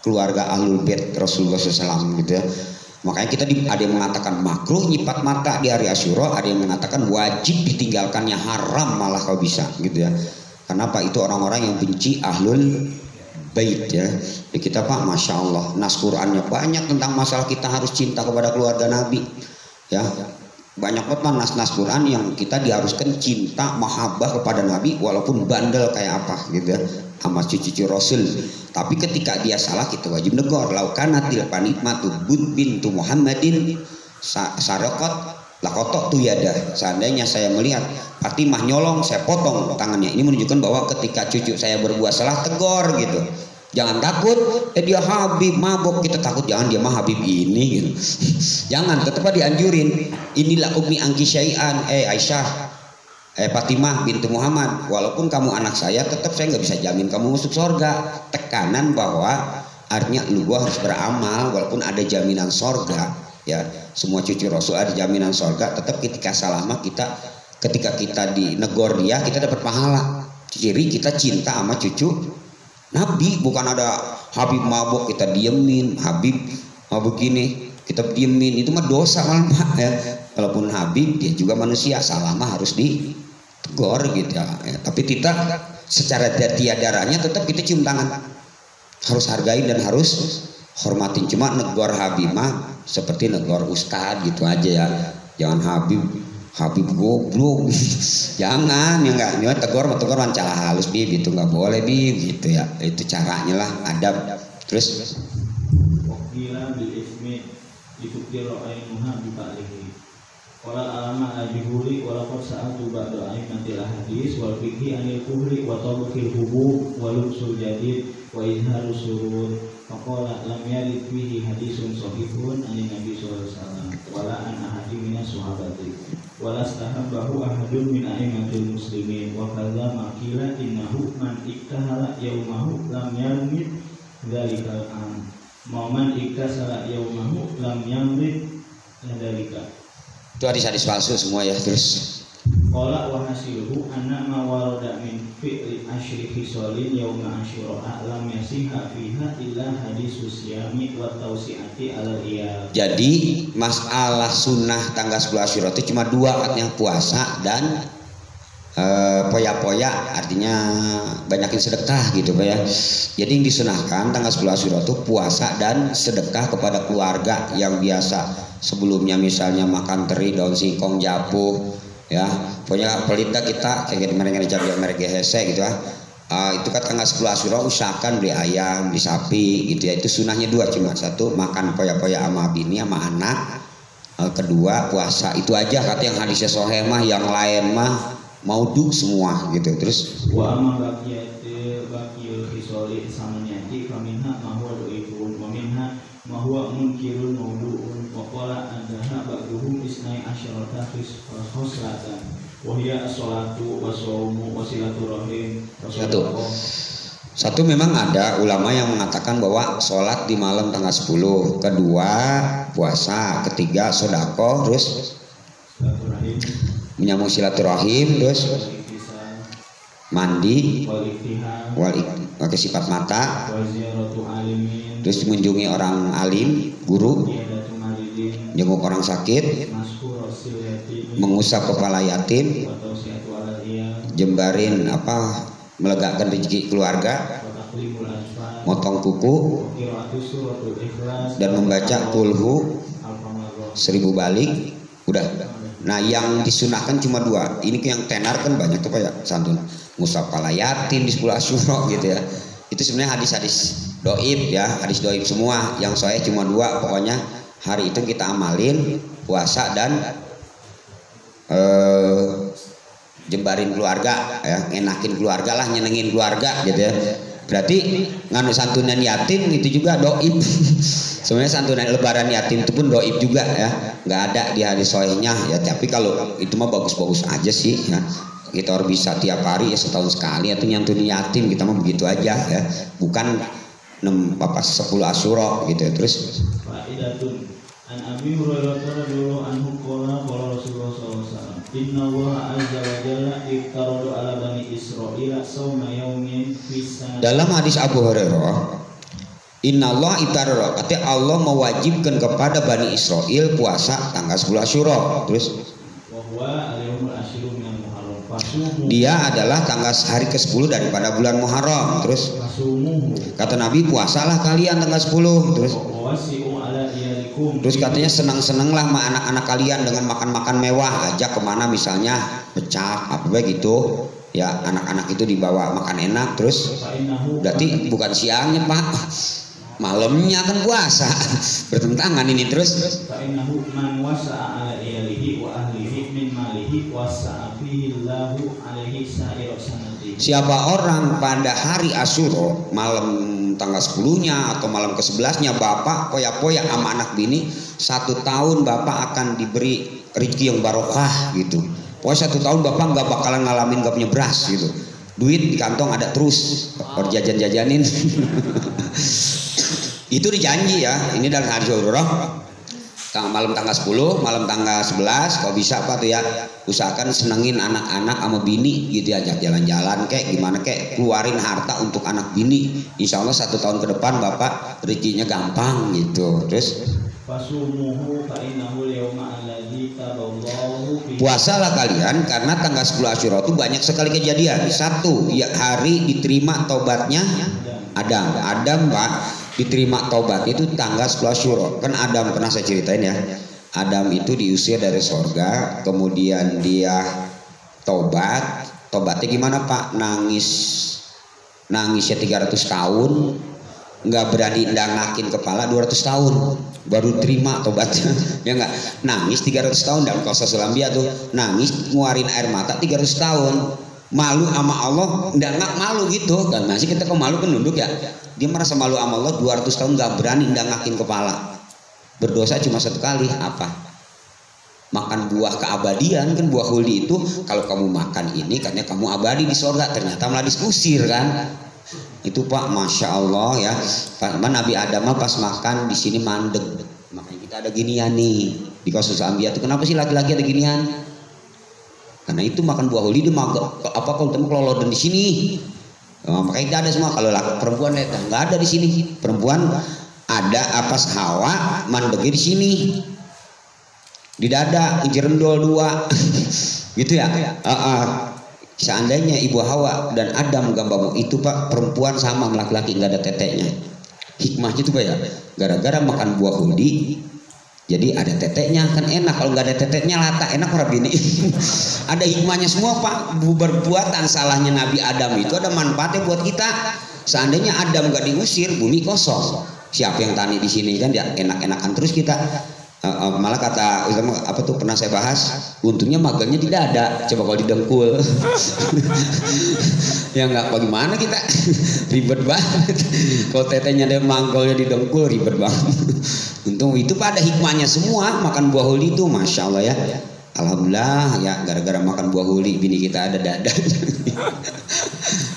keluarga Ahlul Bait Rasulullah SAW gitu ya. Makanya kita ada yang mengatakan makruh nyipat mata di hari Asyura, ada yang mengatakan wajib ditinggalkannya, haram malah kalau bisa gitu ya. Kenapa? Itu orang-orang yang benci Ahlul Bait ya. Ya kita Pak, Masya Allah, nas Qurannya banyak tentang masalah kita harus cinta kepada keluarga Nabi ya. Banyak banget nas-nas Quran yang kita diharuskan cinta, mahabbah kepada Nabi walaupun bandel kayak apa gitu ya, sama cucu Rasul. Tapi ketika dia salah kita wajib negor. Laukanatil panikmatu bud bintu Muhammadin sarakot lakotok tu yada. Seandainya saya melihat Fatimah nyolong, saya potong tangannya. Ini menunjukkan bahwa ketika cucu saya berbuat salah, tegor gitu. Jangan takut, dia Habib mabok, kita takut jangan dia mah Habib ini gitu. Jangan, tetap dianjurin. Inilah ummi angki syai'an, Aisyah, Fatimah bintu Muhammad, walaupun kamu anak saya, tetap saya nggak bisa jamin kamu masuk surga. Tekanan bahwa artinya lu harus beramal walaupun ada jaminan surga ya. Semua cucu Rasul ada jaminan surga. Tetap ketika salah mah ketika kita dinegor dia, kita dapat pahala. Ciri kita cinta sama cucu Nabi, bukan ada Habib mabuk kita diemin, Habib mabuk gini kita diemin, itu mah dosa malah ya. Walaupun Habib dia juga manusia, salah mah harus ditegur gitu ya. Tapi kita secara tiadaranya tetap kita cium tangan, harus hargai dan harus hormatin. Cuma negor Habib mah seperti negor ustad gitu aja ya, jangan Habib goblok jangan ya, enggak tegur wawancara halus bib, itu nggak boleh bib gitu ya, itu caranya lah adab. Terus wakila bil ismi dikutiro ainuha bibalihi wala alama al-juhuri wala qad sa'atu ba'da aimatil hadis wal fiqhi anil kuhri wa tabqil hubub wa lubsul jadid wa izharus surur faqala lam yarid fihi hadisun sahihun anin nabi sallallahu alaihi wasallam wala an ahadi minas sahabati wala stahabbahu ahadun min a'immatil muslimin wa kadza maqila innahu man iktahala yaumahu lam yarmid dzalikal am man iktasala yaumahu lam yarmid dzalika. Itu hadis-hadis palsu semua ya. Terus qala wa hasiluhu anna ma warada min fi'li asyri khisalin yauma asyura lam yasiha fiha illa hadisus siyami wa tausiati alal iyal. Jadi masalah sunnah tanggal 10 Asyura itu cuma dua, artinya puasa dan poya-poya, artinya banyakin sedekah gitu Pak ya. Jadi yang disunahkan tanggal 10 Asyura itu puasa dan sedekah kepada keluarga yang biasa sebelumnya misalnya makan teri, daun singkong, japuh ya. Pokoknya pelinda kita kayak mereka hese gitu ya. Itu kan tanggal 10 Asyura usahakan beli ayam, beli sapi gitu ya. Itu sunahnya dua, cuma satu makan poya-poya sama bini sama anak, kedua puasa. Itu aja kata yang hadisnya sahih mah, yang lain mah maudhu semua gitu. Terus wa amma baqiyul khisali samaniyati faminha ma huwa dhaifun wa minha ma huwa munkirun mawdu'un wa qala anha ba'duhum isnai asyarata khislatan wa hiya as-salatu wa shaumu wa silaturahim. Satu memang ada ulama yang mengatakan bahwa sholat di malam tanggal 10, kedua puasa, ketiga sedekah, terus menyambung silaturahim, terus mandi, pakai sifat mata, terus mengunjungi orang alim, guru, jenguk orang sakit, mengusap kepala yatim, jembarin melegakan rezeki keluarga, motong kuku, dan membaca kulhu 1000 balik. Udah. Nah yang disunahkan cuma dua. Ini yang tenar kan banyak tuh Pak ya, santun ngusap kepala yatim di 10 Asyura gitu ya. Itu sebenarnya hadis-hadis doib ya, hadis doib semua. Yang saya cuma dua, pokoknya hari itu kita amalin puasa dan jembarin keluarga ya, enakin keluarga lah, nyenengin keluarga gitu ya. Berarti nganu santunan yatim itu juga doib. Sebenarnya santunan lebaran yatim itu pun doib juga ya, nggak ada di hadis sahihnya ya. Tapi kalau itu mah bagus-bagus aja sih ya. Kita harus bisa tiap hari ya, setahun sekali atau nyantunin yatim, kita mah begitu aja ya. Bukan 10 Asyura gitu ya. Terus An Abi Hurairah radhiyallahu anhu qala qala Rasulullah sallallahu alaihi wasallam inna Allah azza wa jalla iftarada ala bani Israil shauma yaumin fi sanah. Dalam hadis Abu Hurairah, inna Allah iftarada, artinya Allah mewajibkan kepada Bani Israel puasa tanggal 10 Asyura. Terus dia adalah tanggal hari ke-10 daripada bulan Muharram. Terus kata Nabi, puasalah kalian tanggal 10. Terus katanya senang-senanglah sama anak-anak kalian dengan makan-makan mewah, ajak kemana misalnya pecak apa begitu ya, anak-anak itu dibawa makan enak. Terus berarti bukan siangnya Pak, malamnya kan puasa. Bertentangan ini. Terus siapa orang pada hari Asyura malam tanggal 10-nya atau malam ke-11-nya bapak poya-poya sama anak bini, 1 tahun bapak akan diberi rezeki yang barokah gitu. Pokoknya 1 tahun bapak nggak bakalan ngalamin nggak punya beras gitu, duit di kantong ada terus, berjajan-jajanin. Itu dijanji ya. Ini dalam hadis Rasulullah. malam tanggal 10, malam tanggal 11, kalau bisa apa tuh ya, usahakan senengin anak-anak sama bini gitu, ajak jalan-jalan kayak gimana kayak, keluarin harta untuk anak bini. Insya Allah 1 tahun ke depan bapak rezekinya gampang gitu. Terus puasalah kalian karena tanggal 10 Asyura itu banyak sekali kejadian. Satu, ya hari diterima taubatnya Adam Pak, diterima taubat itu tanggal 10 Asyura. Kan Adam pernah saya ceritain ya. Adam itu diusir dari sorga, kemudian dia taubat. Taubatnya gimana Pak? Nangisnya 300 tahun, nggak berani ndangakin kepala 200 tahun baru terima taubatnya. Ya nggak, nangis 300 tahun dalam Qasas Sulambia tuh, nangis nguarin air mata 300 tahun, malu sama Allah, ndangak malu gitu kan. Masih kita kok malu kan nunduk ya, dia merasa malu sama Allah 200 tahun nggak berani ndangakin kepala. Berdosa cuma 1 kali, apa? Makan buah keabadian. Kan buah huldi itu kalau kamu makan ini katanya kamu abadi di surga, ternyata malah diusir kan. Itu Pak, masya Allah ya. Nabi Adam pas makan di sini mandeg, makanya kita ada ginian nih di Qasas Ambia tuh. Kenapa sih laki-laki ada ginian? Karena itu makan buah huli dia apa kalau temu kelolodan di sini. Makanya kita ada semua. Kalau laki perempuan nggak ada di sini. Perempuan ada apa Hawa mandegi di sini. Di dada jerendol 2 gitu ya. Seandainya ibu Hawa dan Adam gambarmu itu Pak, perempuan sama laki-laki nggak ada teteknya. Hikmahnya itu Pak ya, gara-gara makan buah huldi jadi ada teteknya, kan enak. Kalau nggak ada teteknya lata, enak orang bini. Ada hikmahnya semua Pak. Berbuatan salahnya Nabi Adam itu ada manfaatnya buat kita. Seandainya Adam nggak diusir, bumi kosong. Siapa yang tani di sini kan ya, enak-enakan terus kita. Malah kata apa tuh pernah saya bahas, untungnya magangnya tidak ada. Coba kalau didengkul ya nggak, bagaimana kita ribet banget. Kalau tetenya ada manggolnya didengkul ribet banget. Untung itu pada hikmahnya semua. Makan buah huli itu masya Allah ya, alhamdulillah ya, gara-gara makan buah huli bini kita ada dada.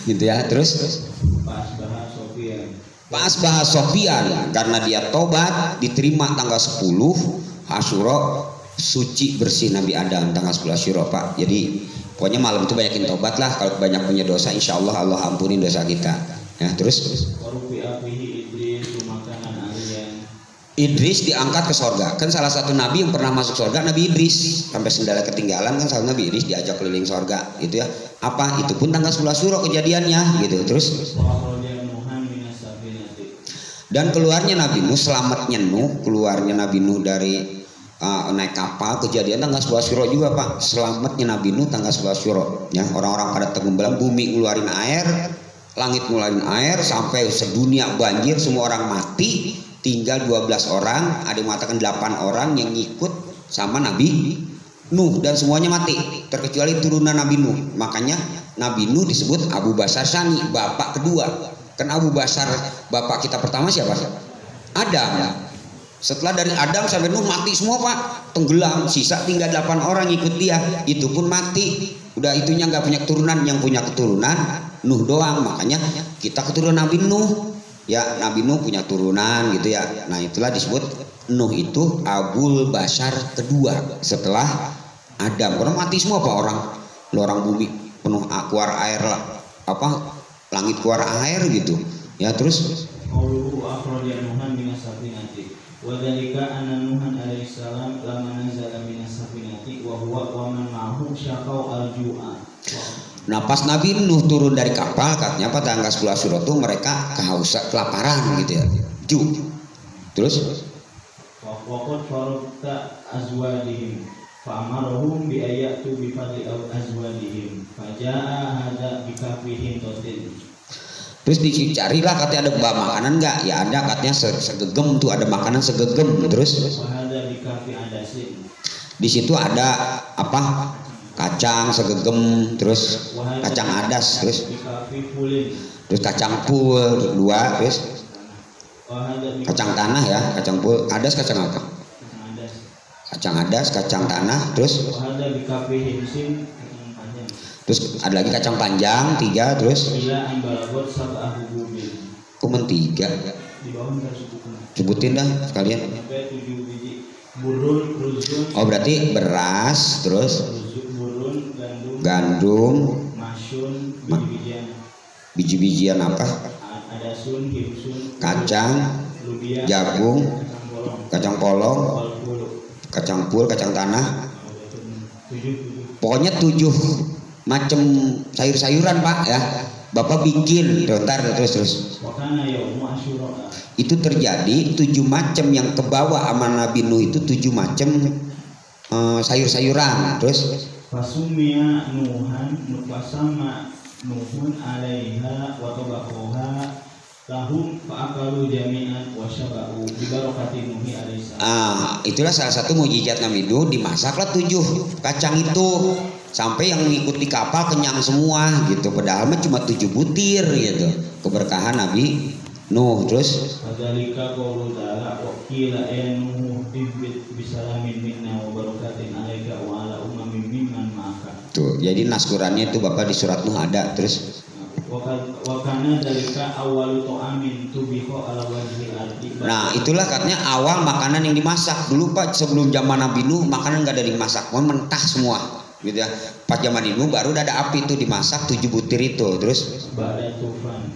Gitu ya. Terus pas bahas Sofyan karena dia tobat diterima tanggal 10 Asyura, suci bersih Nabi Adam tanggal 10 Asyura Pak. Jadi pokoknya malam itu banyakin tobat lah. Kalau banyak punya dosa insya Allah Allah ampunin dosa kita ya. Terus Idris diangkat ke sorga. Kan salah satu nabi yang pernah masuk sorga Nabi Idris, sampai sendalnya ketinggalan kan salah Nabi Idris diajak keliling sorga gitu ya. Apa itu pun tanggal 10 Asyura kejadiannya gitu. Terus dan keluarnya Nabi Nuh, selamatnya Nuh, keluarnya Nabi Nuh dari naik kapal, kejadian tanggal 10 Asyura juga Pak. Selamatnya Nabi Nuh tanggal 11 Asyura ya. Orang-orang pada tenggelam, bumi ngeluarin air, langit ngeluarin air, sampai sedunia banjir, semua orang mati, tinggal 12 orang, ada yang mengatakan 8 orang yang ngikut sama Nabi Nuh, dan semuanya mati terkecuali turunan Nabi Nuh. Makanya Nabi Nuh disebut Abu Basar Sani, bapak kedua. Kan Abu Basar bapak kita pertama siapa? Adam. Setelah dari Adam sampai Nuh mati semua Pak, tenggelam, sisa tinggal 8 orang ikut dia, itu pun mati. Udah itunya nggak punya keturunan, yang punya keturunan Nuh doang. Makanya kita keturunan Nabi Nuh ya, Nabi Nuh punya turunan gitu ya. Nah itulah disebut Nuh itu Abul Basar kedua setelah Adam. Karena mati semua Pak orang bumi penuh keluar air lah, apa langit keluar air gitu ya. Terus nah pas Nabi Nuh turun dari kapal katanya apa tanggal 10 Asyura tuh mereka kehausan, kelaparan gitu ya. Terus fa'amarahum bi ayatu bi fadli azwadihim faja'a hada bi kafihim totin. Terus dicarilah katanya ada makanan enggak? Ya ada katanya segegem tuh, ada makanan segegem. Terus ada bi kafi adasin. Di situ ada apa? Kacang segegem, terus kacang adas, terus kacang pul 2, terus kacang tanah ya, kacang pul, adas kacang apa? Kacang adas, kacang tanah, terus ada lagi kacang panjang 3, terus kumen 3. Sebutin dah sekalian. burun, ruzun. Oh berarti beras, terus Burun, gandum, masyun, biji-bijian. biji-bijian apa? Adasun, himsun, Kacang, lubia, jagung, kacang polong, kacang polong, kol kacang pul, kacang tanah. tujuh. Pokoknya 7 macam sayur-sayuran Pak ya. Bapak bikin, ntar terus. Wakana yaumu asyura. Itu terjadi 7 macam yang kebawa sama Nabi Nuh itu 7 macam sayur-sayuran. Terus Fasumia Nuhan nufasama Nuhun alaiha wa tabahuha lahum fa'akalu jami'an wa syaba'u bi barakati Nuhi alaihissalam. Itulah salah satu mukjizat Nabi Nuh, dimasaklah 7 kacang itu sampai yang ngikut di kapal kenyang semua gitu. Padahal mah cuma 7 butir gitu. Keberkahan Nabi Nuh. Terus Fadzalika qaulu ta'ala wa qila ya Nuh ihbit bisalamin minna wa barakatin alaika wa ala ummamin mimman ma'aka. tuh, jadi naskurannya itu Bapak di surat Nuh ada. Terus Wa kana dalika awwalu ta'amin tubihu ala wajhi al-ardi. nah itulah katanya awal makanan yang dimasak dulu Pak. Sebelum zaman Nabi Nuh makanan nggak ada dimasak, mentah semua gitu ya. Pas zaman Nuh baru ada api itu dimasak 7 butir itu. Terus ba'da tufan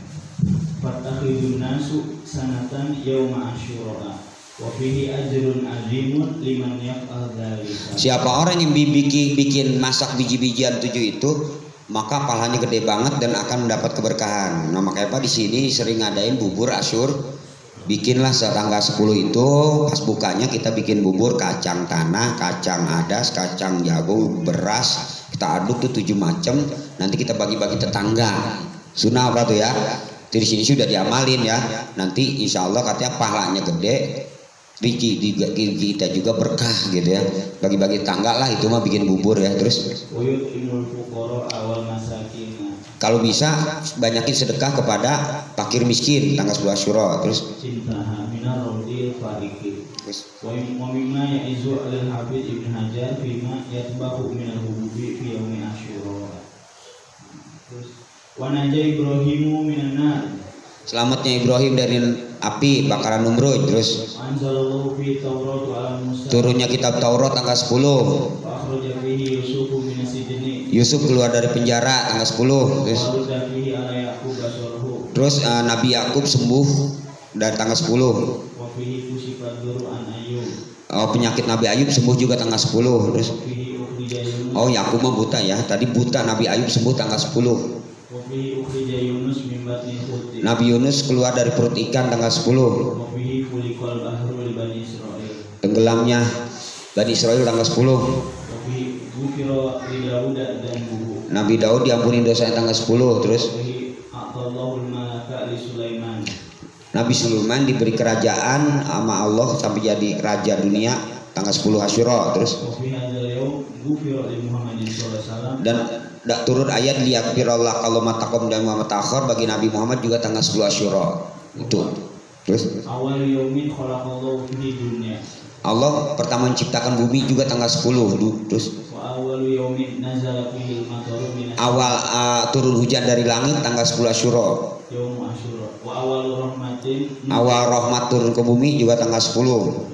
fatakhidun nasu sanatan yauma asyura wa fihi ajrun azimun liman yaf'al dzalika. siapa orang yang bikin masak biji-bijian 7 itu maka pahalanya gede banget dan akan mendapat keberkahan. Nah makanya Pak di sini sering ngadain bubur asyur. Bikinlah setanggal 10 itu pas bukanya kita bikin bubur kacang tanah, kacang adas, kacang jagung, beras. Kita aduk tuh 7 macam. Nanti kita bagi-bagi tetangga. Sunnah apa tuh ya? Di sini sudah diamalin ya. Nanti insya Allah katanya pahalanya gede. Rezeki kita juga berkah gitu ya. Bagi-bagi tetangga lah itu mah bikin bubur ya. Terus Uyutimul fuqara awal masakin. kalau bisa banyakin sedekah kepada fakir miskin tanggal 10 Asyura. Terus Cintaha minar rodil fariki. Wa mimma ya'izu al-Habib Ibn Hajar fima yatbahu minal hububi fi yaumi asyura. Terus wa naja Ibrahimu minan nar. selamatnya Ibrahim dari api bakaran Numrud. Terus Anzalallahu fi Taurat wa ala Musa. turunnya kitab Taurat tanggal 10. Wa akhraja fihi Yusufu min as-sijni. Yusuf keluar dari penjara tanggal 10. Terus Wa rudda fihi ala Yaqub basarahu. terus Nabi Yakub sembuh dari tanggal 10. Wa fihi kusifat duru an Ayyub. Penyakit Nabi Ayub sembuh juga tanggal 10. Terus Wa fihi ukhrija Yunus. Yakub mah buta ya. Tadi buta, Nabi Ayub sembuh tanggal 10. Wa fihi ukhrija Yunus min batni huti. Nabi Yunus keluar dari perut ikan tanggal 10. Wa fihi fuliqal bahru li bani Israil. Tenggelamnya Bani Israel tanggal 10. Wa fihi ghufira li Daud dan buhu. Nabi Daud diampuni dosanya tanggal 10. Terus Wa fihi a'tallahu al-malaka li Sulaiman. Nabi Sulaiman diberi kerajaan sama Allah sampai jadi raja dunia tanggal 10 Asyura. Terus Wa fi hadzal yaum ghufira li Muhammadin sallallahu alaihi wasallam. dan turun ayat liyakfirallah kalau matakom dan Muhammad takhir bagi Nabi Muhammad juga tanggal 10 Asyura. Itu. Terus Awal yaumin khalaqallahu fihi dunya. Allah pertama menciptakan bumi juga tanggal 10. Terus Wa awal yaumin nazala fihi al-mataru min awal turun hujan dari langit tanggal 10 Asyura. yaum asyura. Wa awal rahmatin Awal rahmat turun ke bumi juga tanggal 10.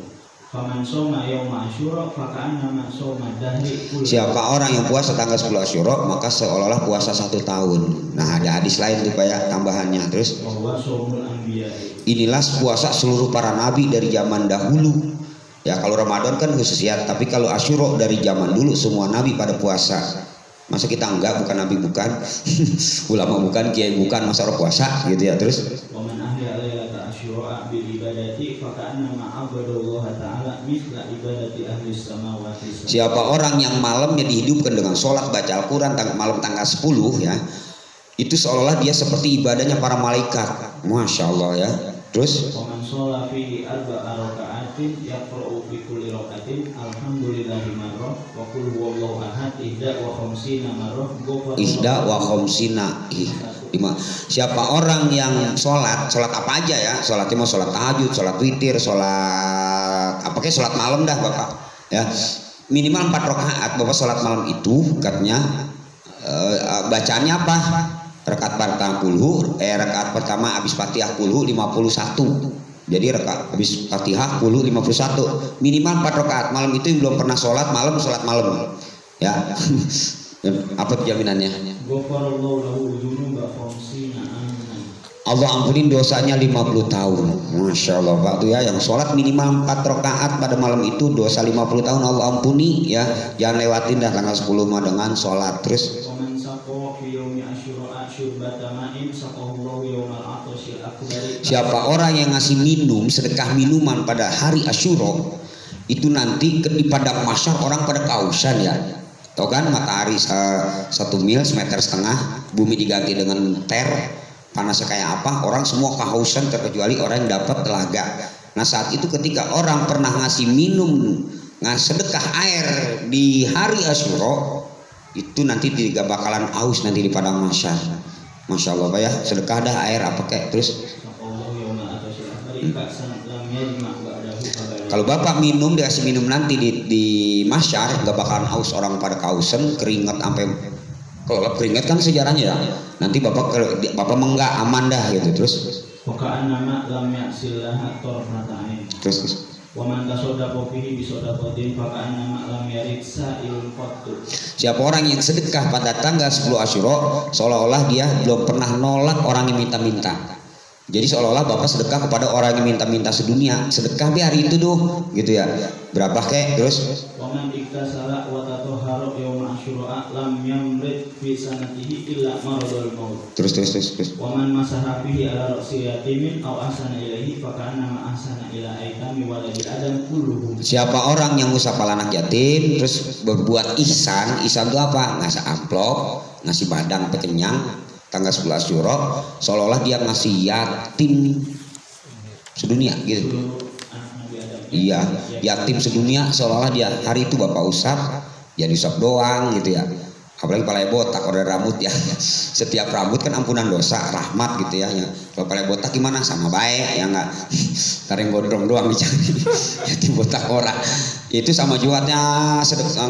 faman soma yaum asyura faka'annama soma dahri kullu. Siapa orang yang puasa tanggal 10 Asyura maka seolah-olah puasa 1 tahun. Nah ada hadis lain tuh Pak ya tambahannya. Terus Wa huwa shaumul anbiya. inilah puasa seluruh para nabi dari zaman dahulu. Ya kalau Ramadan kan khusus ya, tapi kalau Asyura dari zaman dulu semua nabi pada puasa. Masa kita enggak, bukan nabi bukan, ulama bukan, kiai bukan, masa orang puasa gitu ya. Terus Wa man ahya lailata asyura bil ibadati faka'annama 'abadallaha ta'ala mithla ibadati ahli samawati. siapa orang yang malamnya dihidupkan dengan sholat baca Al-Quran malam tanggal 10 ya, itu seolah-olah dia seperti ibadahnya para malaikat. Masya Allah ya. Terus Wa man sholla fihi arba'a raka'atin yaqra'u fi kulli raka'atin alhamdulillahi marrah wa qul huwallahu ahad ihda wa khamsina marrah ihda wa khomsina siapa orang yang sholat apa aja ya, sholatnya mau sholat tahajud, sholat witir, sholat apa kayak sholat malam dah Bapak ya, minimal 4 rakaat Bapak sholat malam itu katanya bacaannya apa? Rakaat pertama rakaat pertama habis Fatihah kulhu 51 Jadi habis Fatihah 51 minimal 4 rakaat. Malam itu yang belum pernah sholat malam ya. Apa jaminannya? Allah ampunin dosanya 50 tahun. Masya Allah Pak tuh ya, yang sholat minimal 4 rakaat pada malam itu dosa 50 tahun Allah ampuni ya. Jangan lewatin dah tanggal 10 mah dengan sholat. Terus siapa orang yang ngasih minum sedekah minuman pada hari Asyura itu nanti di padang mahsyar orang pada kausan ya. Tahu kan matahari 1 mil 1,5 meter, bumi diganti dengan ter, panasnya kayak apa, orang semua kehausan terkecuali orang yang dapat telaga. Nah saat itu ketika orang pernah ngasih minum sedekah air di hari Asyura itu nanti tidak bakalan haus nanti di padang mahsyar. Masya Allah Pak ya, sedekah dah air apa kayak. Terus kalau bapak minum dikasih minum nanti di mahsyar nggak bakalan haus, orang pada kausen keringat sampai kalau keringat kan sejarahnya ya. Nanti bapak menggak aman dah gitu. Terus siapa orang yang sedekah pada tanggal 10 Asyura seolah-olah dia belum pernah nolak orang yang minta-minta. Jadi seolah-olah bapak sedekah kepada orang yang minta-minta sedunia, sedekah di hari itu tuh gitu ya. Berapa kek? Terus terus siapa orang yang ngusap kepala anak yatim terus berbuat ihsan itu apa? Ngasih amplop, ngasih badang pekenyang tanggal 11 Asyura seolah-olah dia ngasih yatim sedunia gitu. Iya, yatim sedunia seolah-olah dia hari itu bapak usap ya diusap doang gitu ya. Apalagi palanya botak order rambut ya. Setiap rambut kan ampunan dosa, rahmat gitu ya. Kalau palanya botak gimana? Sama baik ya enggak. Taring gondrong doang dicari. Yatim botak orang. Itu sama juatnya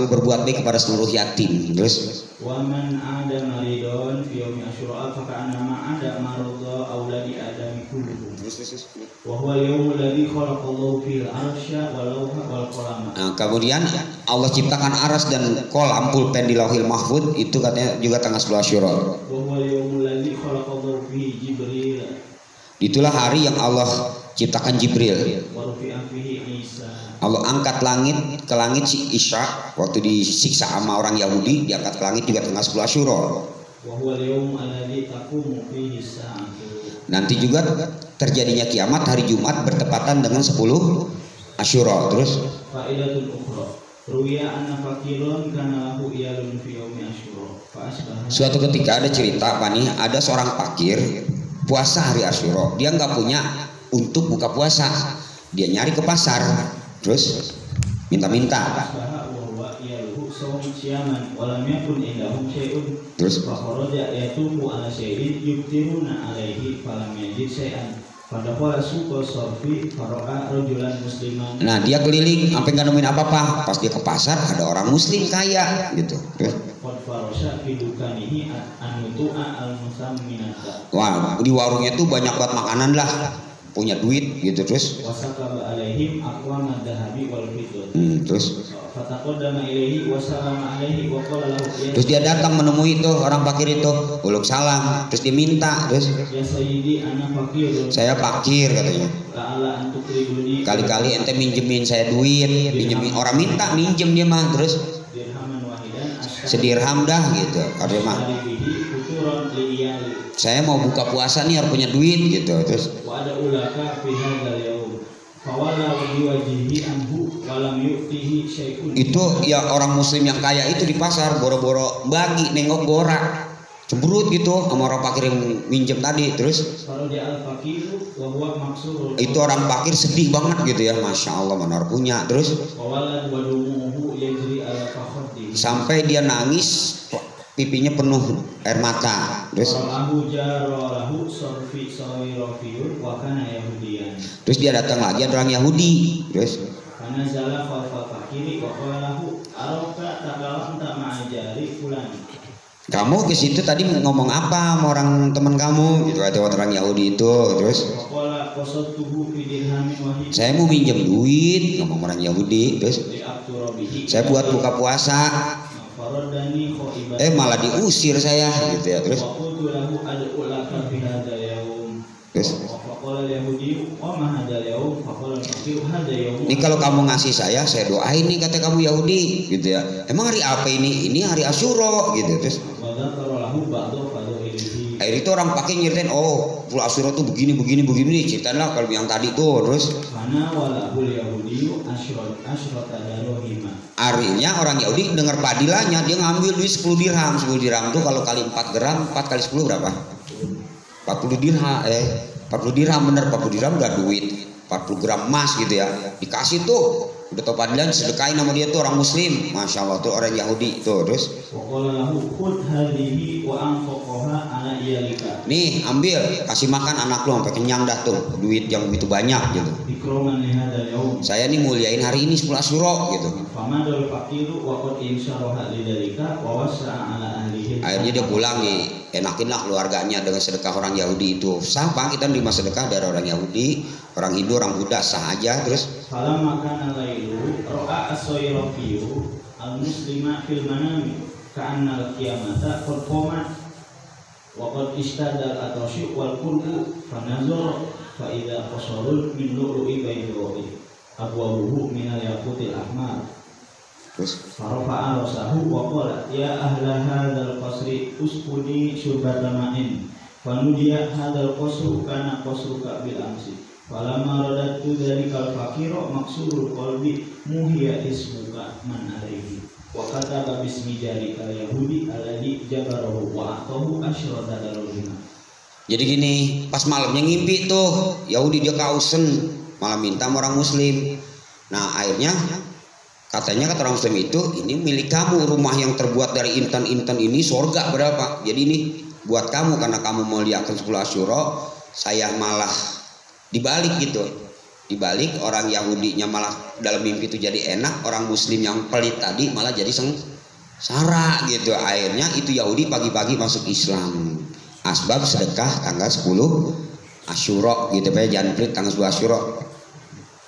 berbuat baik kepada seluruh yatim. Terus waman ada maridon fi yaumi asyura fa ka'annama ada maradha auladi adam kulluhum wa huwa al-yawmul ladzi khalaqallahu fil arsya wal lawha wal qalam. Nah, kemudian Allah ciptakan aras dan kolam pulpen di Lauhil Mahfuz itu katanya juga tanggal 10 Asyura. Wa huwa al-yawmul ladzi khalaqallahu fihi Jibril. Itulah hari yang Allah ciptakan Jibril. Wa rufi'a fihi Isa. Allah angkat langit ke langit si Isya waktu disiksa sama orang Yahudi, diangkat ke langit juga tanggal 10 Asyura. Nanti juga terjadinya kiamat hari Jumat bertepatan dengan 10 Asyura. Terus suatu ketika ada cerita apa nih, ada seorang fakir puasa hari Asyura, dia nggak punya untuk buka puasa, dia nyari ke pasar terus minta-minta. Terus nah dia keliling sampai nggak nemuin apa-apa. Pas dia ke pasar ada orang muslim kaya gitu. Wah di warungnya tuh banyak buat makanan lah, punya duit gitu. Terus terus dia datang menemui itu orang fakir itu, uluk salam, terus dia minta, terus saya fakir katanya, kali-kali ente minjemin saya duit, minjemin orang minta minjem dia mah, terus sedirham dah gitu, karena mah saya mau buka puasa nih harus punya duit gitu. Terus itu ya orang muslim yang kaya itu di pasar boro-boro bagi nengok gorak cemberut gitu sama orang fakir yang minjem tadi. Terus itu orang fakir sedih banget gitu ya, masya Allah mana punya. Terus sampai dia nangis pipinya penuh air mata. Terus dia datang lagi ada orang Yahudi. Terus kamu ke situ tadi ngomong apa sama orang teman kamu gitu, ada orang Yahudi itu. Terus Qala qasadtuhu fi dirhamin wahid. Saya mau minjem duit, ngomong orang Yahudi, terus saya buat buka puasa. Faradani khaiban. Malah diusir saya gitu ya. Terus Waqultu lahu ad'ulaka fi hadzal yaum. terus Faqala al-yahudi wa ma hadzal yaum? Faqala al-fakir hadzal yaum. ini kalau kamu ngasih saya doain nih kata kamu Yahudi gitu ya. Emang hari apa ini? Ini hari Asyura gitu. Terus Wa dzakara lahu ba'da fadailihi. akhirnya itu orang pakai nyeritain, oh pulau Asyura tuh begini ceritain lah kalau yang tadi tuh. Terus Fana walahul yahudi asyrata darahima. Artinya orang Yahudi dengar padilannya, dia ngambil duit 10 dirham. 10 dirham tuh kalau kali 4 gram, 4 kali 10 berapa? 40 dirham, 40 dirham bener, 40 dirham udah duit 40 gram emas gitu ya. Dikasih tuh, udah tau padilan sedekain sama dia tuh orang muslim. Masya Allah tuh orang Yahudi tuh. Terus Waqala lahu khudh hadhihi wa anfaqaha ala iyalika. nih ambil, kasih makan anak lu sampai kenyang dah tuh, duit yang begitu banyak gitu. Ikroman li hadzal yaum. Saya nih muliain hari ini 10 Asyura gitu. Famadul faqiru wa qad insyaraha lidzalika wa wasa'a ala ahlihi. Akhirnya dia pulang nih, enakin lah keluarganya dengan sedekah orang Yahudi itu. Sah Pak, kita nerima sedekah dari orang Yahudi, orang Hindu, orang Buddha, sah aja. Terus Falamma kana lailu ra'a as-sayrafiyu al-muslima fil manami ka'anna al-qiyamata qad qamat wa qad istada al-atasyu wal qurbu fanazara fa idza qasalul min lu'lu'i baydawi abwabuhu min al-yaqutil ahmar. terus Farafa'a rasahu wa qala ya ahla hadzal qasri uskuni syurbata ma'in fanudiya hadzal qasru kana qasruka bil amsi falamma radatu dzalikal faqira maksurul qalbi muhiya ismuka man alaihi wa kataba bismi jarikal yahudi alladhi jabarahu wa atahu asyrata darahima. jadi gini, pas malamnya ngimpi tuh Yahudi dia kausen, malah minta sama orang Muslim. Nah akhirnya katanya kata orang Muslim itu, ini milik kamu, rumah yang terbuat dari intan-intan ini surga berapa? Jadi ini buat kamu karena kamu mau lihatkan 10 Asyura. Saya malah dibalik gitu, dibalik orang Yahudinya malah dalam mimpi itu jadi enak, orang Muslim yang pelit tadi malah jadi sengsara gitu. Akhirnya itu Yahudi pagi-pagi masuk Islam. Asbab sedekah tanggal 10 Asyura gitu ya, jangan pelit tanggal 10 Asyura.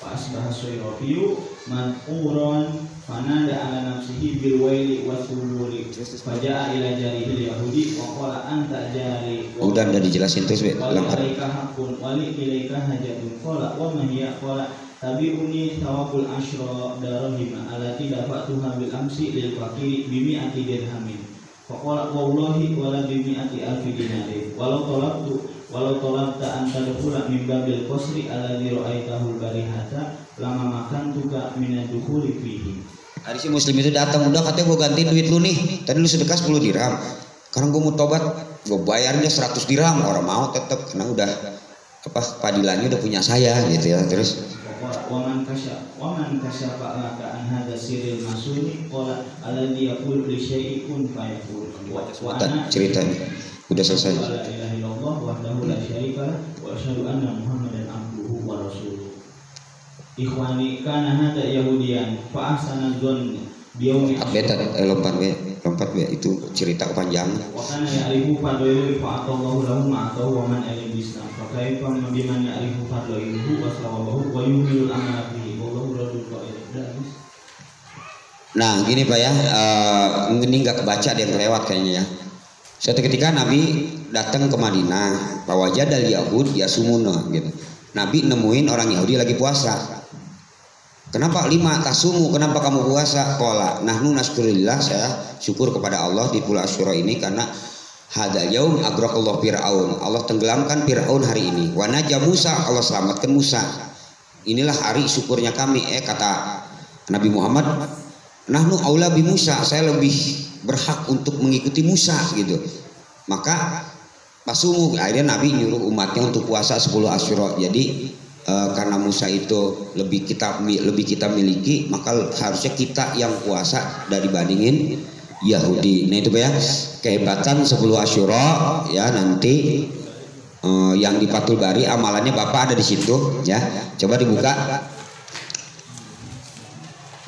Asbah as-sayrafiyu manquran fanada ala nafsihi bil waili wa thuburi faja'a ila jarihi yahudi wa qala anta jari Udah dijelasin terus lengkap. Wali haqqun wali ilaika hajatun qala wa ma hiya qala tabi'uni thawabul asyra darahima allati dafa'tuha bil amsi lil faqiri bi mi'ati dirhamin faqala wallahi wala bi mi'ati alfi dinarin walau talabta anta dukhula min babil qasri alladhi ra'aitahul barihata lama makan tuka minad dukhuli fihi. Hari si Muslim itu datang, udah katanya gue ganti duit lu nih, tadi lu sedekah 10 dirham, sekarang gue mau tobat, gue bayarnya 100 dirham. Orang mau tetap karena udah padilannya udah punya saya gitu ya. Terus waman kasyafa laka an hadza sirril masuni qala alladhi yaqulu li syai'in fayaqul wa ana ceritanya udah selesai. la ilaha illallah wahdahu la syarika lah wa asyhadu anna muhammadan abduhu wa rasuluh. Ikhwani kana hada yahudiyan fa ahsana dzanni biyaumi lompat be itu cerita panjang. wa kana ya'rifu fadlahu fa atallahu lahu ma atahu wa man alim bisna fa kaifa biman ya'rifu fadlahu wa sawabahu wa yuhilul amala bihi wallahu radul qa'id. Nah gini Pak ya, ini nggak kebaca ada yang kelewat kayaknya ya. Suatu ketika Nabi datang ke Madinah, wajadal Yahud yasumuna gitu. Nabi nemuin orang Yahudi lagi puasa. Kenapa 5 tasumu? Kenapa kamu puasa? Qala nahnu naskurillah, saya syukur kepada Allah di bulan Asyura ini karena hadzal yaum agraqallahu fir'aun. Allah tenggelamkan Fir'aun hari ini. Wa naja Musa, Allah selamatkan Musa. Inilah hari syukurnya kami. Kata Nabi Muhammad, nahnu aula bi Musa, saya lebih berhak untuk mengikuti Musa gitu. Maka pasumu, akhirnya Nabi nyuruh umatnya untuk puasa 10 Asyura. Jadi karena Musa itu lebih kita miliki, maka harusnya kita yang puasa dari bandingin Yahudi. Nah itu ya kehebatan 10 Asyura ya. Nanti yang di Fathul Bari amalannya Bapak ada di situ ya. Coba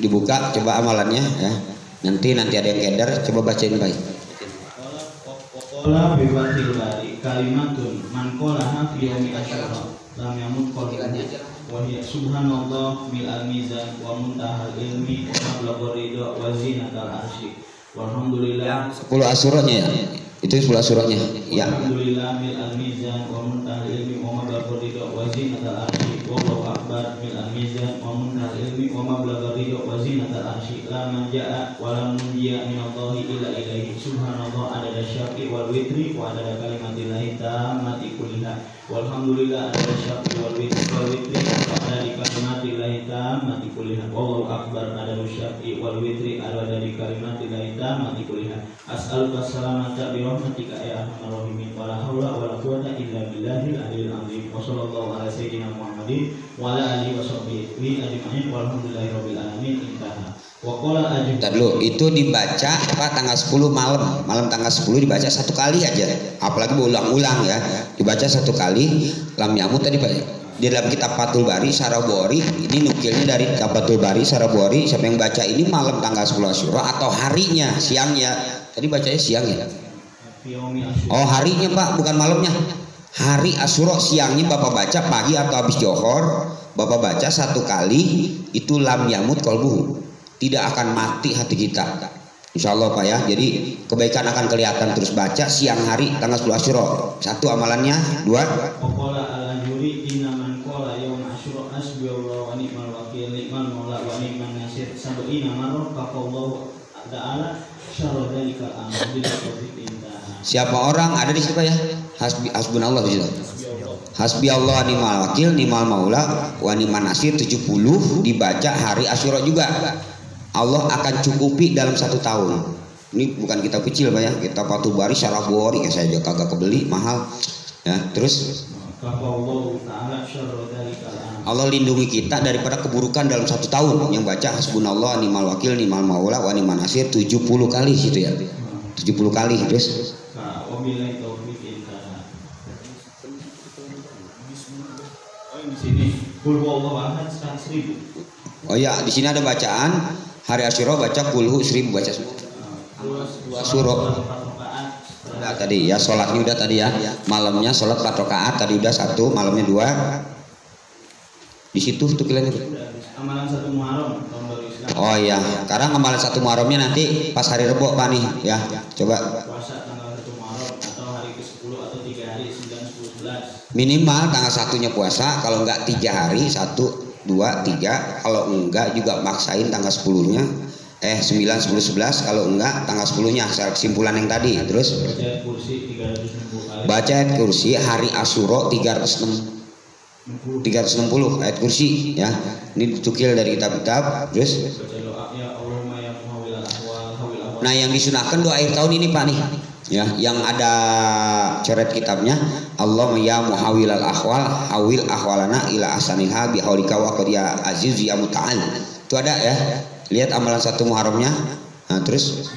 dibuka coba amalannya ya. Nanti ada yang keder, coba bacain baik. Qala bi Fathul Bari kalimatun man qalaha fi yaumi asyura lam yamut qalbuhu wa hiya subhanallah mil'al mizan wa muntahal ilmi wa mablagul ridha wa zinatal arsy walhamdulillah 10 asyuranya ya. Itu 10 asyuranya. Ya. Alhamdulillah mil'al mizan wa muntahal ilmi wa mablagul ridha wa zinatal arsy wallahu akbar mil'al mizan wa muntahal ilmi wa mablagul ridha wa zinatal arsy la manja'a wa la munjiya minallahi illa ilaihi subhanallah adada syafi wal witri wa adada kalimatillahi tammati kulliha walhamdulillah adada syafi wal witri wa adada kalimatillahi tammati kulliha wallahu akbar adada syafi wal witri adada kalimatillahi tammati kulliha as'aluka salamata bi rahmatika ya arhamar rahimin wa la haula wa la quwwata illa billahil aliyil azim wa sallallahu ala sayyidina Muhammadin wa ala alihi wa sahbihi ajma'in walhamdulillahi rabbil alamin intaha. Tadi dulu itu dibaca apa tanggal 10 malam tanggal 10 dibaca satu kali aja, apalagi berulang-ulang ya, dibaca satu kali lam yamut tadi Pak. Di dalam kitab Fathul Bari Sarabori ini nukilnya dari kitab Fathul Bari Sarabori, siapa yang baca ini malam tanggal 10 Asyura atau harinya siangnya, tadi bacanya siang ya. Oh harinya Pak, bukan malamnya. Hari Asyura siangnya Bapak baca, pagi atau habis johor Bapak baca satu kali, itu lam yamut qalbuhu, tidak akan mati hati kita, insya Allah Pak ya. Jadi kebaikan akan kelihatan terus baca siang hari tanggal 10 Asyura. Satu amalannya, dua. Qala al-Ajuri innaman qala yaum Asyura hasbiyallahu wa ni'mal wakil ni'mal maula wa ni'man nasir sab'ina marrah faqallahu ta'ala syarra dzalikal amal bila taufiq intaha. Siapa orang ada di situ Pak ya? Hasbunallah di situ. Hasbi Allah ni'mal wakil ni'mal maula wa ni'man nasir 70 dibaca hari Asyura juga. Allah akan cukupi dalam 1 tahun. Ini bukan kitab kecil Pak ya, kitab Fathul Bari Sarabori ya, saya juga kagak kebeli mahal ya. Terus Allah lindungi kita daripada keburukan dalam 1 tahun. Yang baca hasbunallah ni'mal wakil ni'mal maula wa ni'man nasir 70 kali situ ya, 70 kali. Terus oh ya, di sini ada bacaan hari Asyura baca kulhu 1000 baca semua. Surah. Udah tadi ya, sholatnya udah tadi ya. Malamnya sholat 4 rakaat tadi udah 1, malamnya 2. Di situ tuh kalian itu. Amalan 1 Muharram tahun baru Islam. Oh iya, sekarang amalan 1 Muharramnya nanti pas hari Rebo Pak nih ya. Coba. Puasa tanggal 1 Muharram atau hari ke-10 atau 3 hari 9, 10, 11. Minimal tanggal 1-nya puasa, kalau enggak 3 hari 1, 2, 3, kalau enggak juga maksain tanggal 10-nya 9, 10, 11, kalau enggak tanggal 10-nya kesimpulan yang tadi. Terus baca ayat kursi 360 kali. Baca ayat kursi hari Asyura 360 ayat kursi ya. Ini ditukil dari kitab-kitab. Terus nah yang disunahkan doa akhir tahun ini Pak nih ya, yang ada coret kitabnya, Allahumma ya muhawilal ahwal hawil ahwalana ila asanilha bihaulika wa qadiya aziz ya muta'al. Itu ada ya, lihat amalan 1 Muharramnya. Nah terus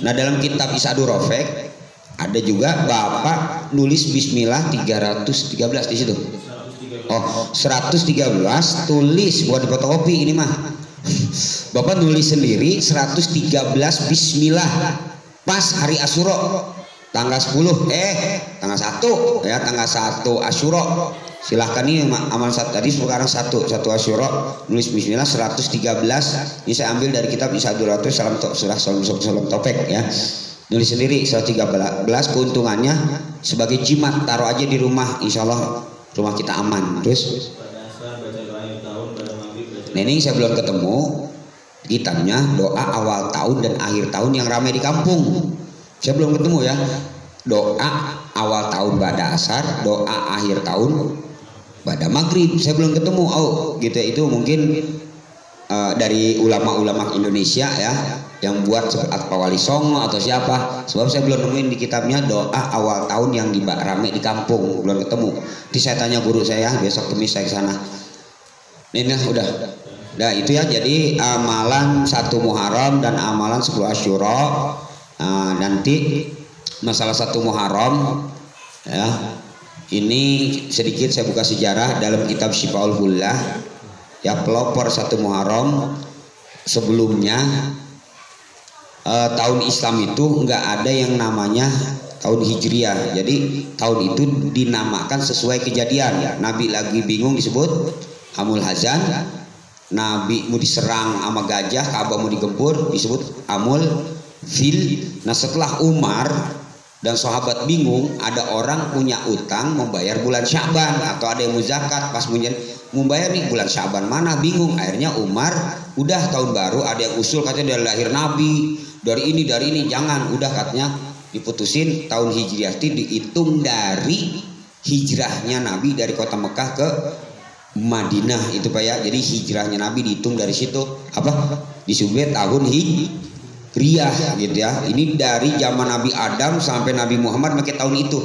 nah dalam kitab Isadur Rofek ada juga Bapak nulis bismillah 313 di situ. Oh 113 tulis, bukan di fotokopi ini mah. Bapak nulis sendiri 113 bismillah pas hari Asyura tanggal 10 tanggal 1 ya, tanggal 1 Asyura. Silahkan nih amal tadi sekarang 1 Asyura nulis bismillah 113. Ini saya ambil dari kitab Isadur Rofek salam topek ya. Nulis sendiri 113, keuntungannya sebagai jimat, taruh aja di rumah, insya Allah rumah kita aman. Terus nah ini saya belum ketemu kitabnya doa awal tahun dan akhir tahun yang ramai di kampung. Saya belum ketemu ya, doa awal tahun pada asar, doa akhir tahun pada maghrib, saya belum ketemu. Oh gitu, itu mungkin dari ulama-ulama Indonesia ya, yang buat Pak Wali Songo atau siapa, sebab saya belum nemuin di kitabnya doa awal tahun yang rame di kampung, belum ketemu. Nanti saya tanya guru saya, besok Kamis saya ke sana. Ini udah. Nah itu ya, jadi amalan 1 Muharram dan amalan 10 Asyura. Nanti masalah 1 Muharram ya, ini sedikit saya buka sejarah dalam kitab Syifaul Hullah ya, pelopor 1 Muharram. Sebelumnya tahun Islam itu nggak ada yang namanya tahun Hijriah. Jadi tahun itu dinamakan sesuai kejadian ya. Nabi lagi bingung disebut Amul Hazan. Nabi mau diserang sama gajah, Ka'bah mau digempur disebut Amul Fil. Nah setelah Umar dan sahabat bingung, ada orang punya utang membayar bulan Sya'ban atau ada yang mau zakat, pas mau bayar nih bulan Sya'ban mana, bingung. Akhirnya Umar udah tahun baru ada yang usul katanya dari lahir Nabi, dari ini, jangan, udah katanya diputusin tahun Hijriah itu dihitung dari hijrahnya Nabi dari kota Mekah ke Madinah itu Pak ya. Jadi hijrahnya Nabi dihitung dari situ, apa disebut tahun Hijriah gitu ya. Ini dari zaman Nabi Adam sampai Nabi Muhammad pakai tahun itu.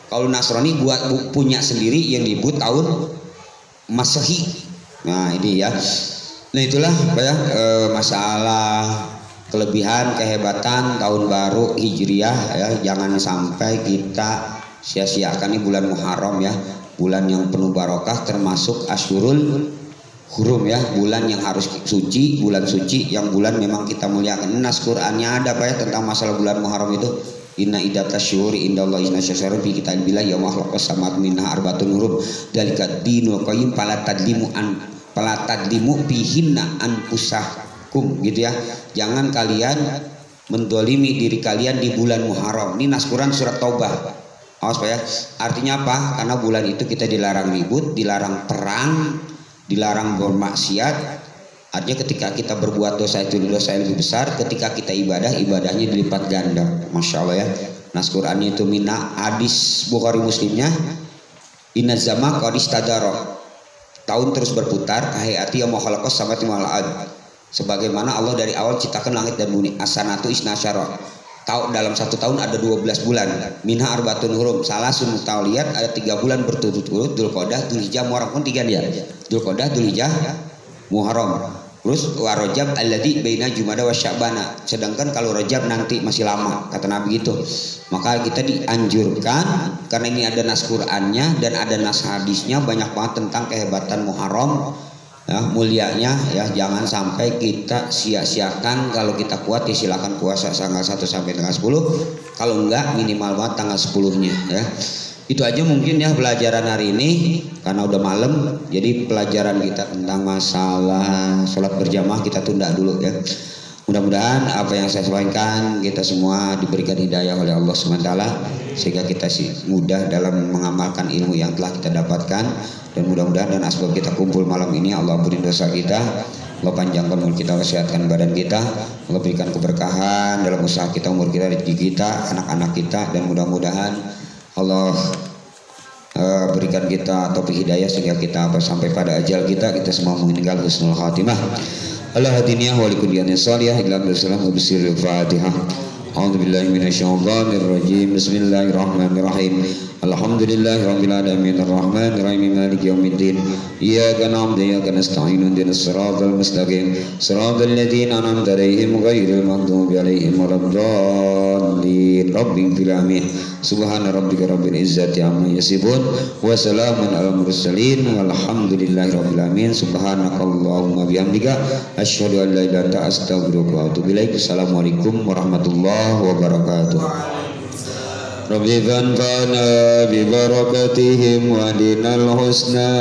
Kalau Nasrani buat punya sendiri yang disebut tahun Masehi. Nah ini ya. Nah itulah Pak ya, masalah kelebihan kehebatan tahun baru Hijriah ya. Jangan sampai kita sia-siakan ini bulan Muharram ya. Bulan yang penuh barokah, termasuk Asyurul Hurum ya, bulan yang harus suci, bulan suci yang bulan memang kita muliakan. Nas Qur'annya ada Pak ya tentang masalah bulan Muharram itu. Inna iddatas syuhuri indallahi isna syahran fi kitabillah yauma khalaqas samawati minha arba'atun hurum dzalika dinul qayyim fala tadlimu fihinna anfusakum gitu ya. Jangan kalian mendolimi diri kalian di bulan Muharram. Ini nas Quran surat Taubah. Awas Pak ya. Artinya apa? Karena bulan itu kita dilarang ribut, dilarang perang, dilarang bermaksiat. Artinya ketika kita berbuat dosa itu dosa yang lebih besar, ketika kita ibadah, ibadahnya dilipat ganda. Masya Allah ya. Nas Qurannya itu mina, hadis Bukhari Muslimnya, inna zama qadis tadaro. Tahun terus berputar, hayati yauma khalaqas samawati wal ard. Sebagaimana Allah dari awal ciptakan langit dan bumi. Asanatu isna syara. Dalam satu tahun ada 12 bulan. Minha arbatun hurum. Salah sunu lihat ada 3 bulan berturut-turut. Dzulqa'dah, Dzulhijjah, Muharram pun 3 dia. Dzulqa'dah, Dzulhijjah, Muharram. Terus wa Rajab alladzi baina Jumada wa Sya'bana. Sedangkan kalau Rajab nanti masih lama kata Nabi gitu. Maka kita dianjurkan karena ini ada nas Qur'annya dan ada nas hadisnya banyak banget tentang kehebatan Muharram. Ya, mulianya ya, jangan sampai kita sia-siakan. Kalau kita kuat ya silakan puasa tanggal 1 sampai tanggal 10. Kalau enggak minimal banget tanggal 10-nya ya. Itu aja mungkin ya pelajaran hari ini karena udah malam. Jadi pelajaran kita tentang masalah sholat berjamaah kita tunda dulu ya. Mudah-mudahan apa yang saya sampaikan kita semua diberikan hidayah oleh Allah SWT sehingga kita mudah dalam mengamalkan ilmu yang telah kita dapatkan. Dan mudah-mudahan dan asbab kita kumpul malam ini Allah ampuni dosa kita, Allah panjangkan umur kita, sehatkan badan kita, Allah berikan keberkahan dalam usaha kita, umur kita, rezeki kita, anak-anak kita, dan mudah-mudahan Allah berikan kita taufik hidayah sehingga kita sampai pada ajal kita semua meninggal husnul khatimah. Allah hadiniyah wa likulliyanin salihah ila bisalam wa bisiril fatihah. A'udzu billahi minasyaitonir rajim. Bismillahirrahmanirrahim. Alhamdulillahirabbil alamin arrahmanir rahim maliki yaumiddin. Iyyaka na'budu wa iyyaka nasta'in ihdinas siratal mustaqim. Siratal ladzina an'amta 'alaihim ghairil maghdubi 'alaihim waladdallin. Rabbil alamin. Subhana rabbika rabbil izzati amma yasifun wa salamun alal mursalin walhamdulillahirabbil alamin. Subhanakallahumma bihamdika asyhadu an la ilaha illa anta astaghfiruka wa atubu ilaik. Assalamualaikum warahmatullahi wabarakatuh. Rabbi fanfa'na bi barakatihim wa dinal husna.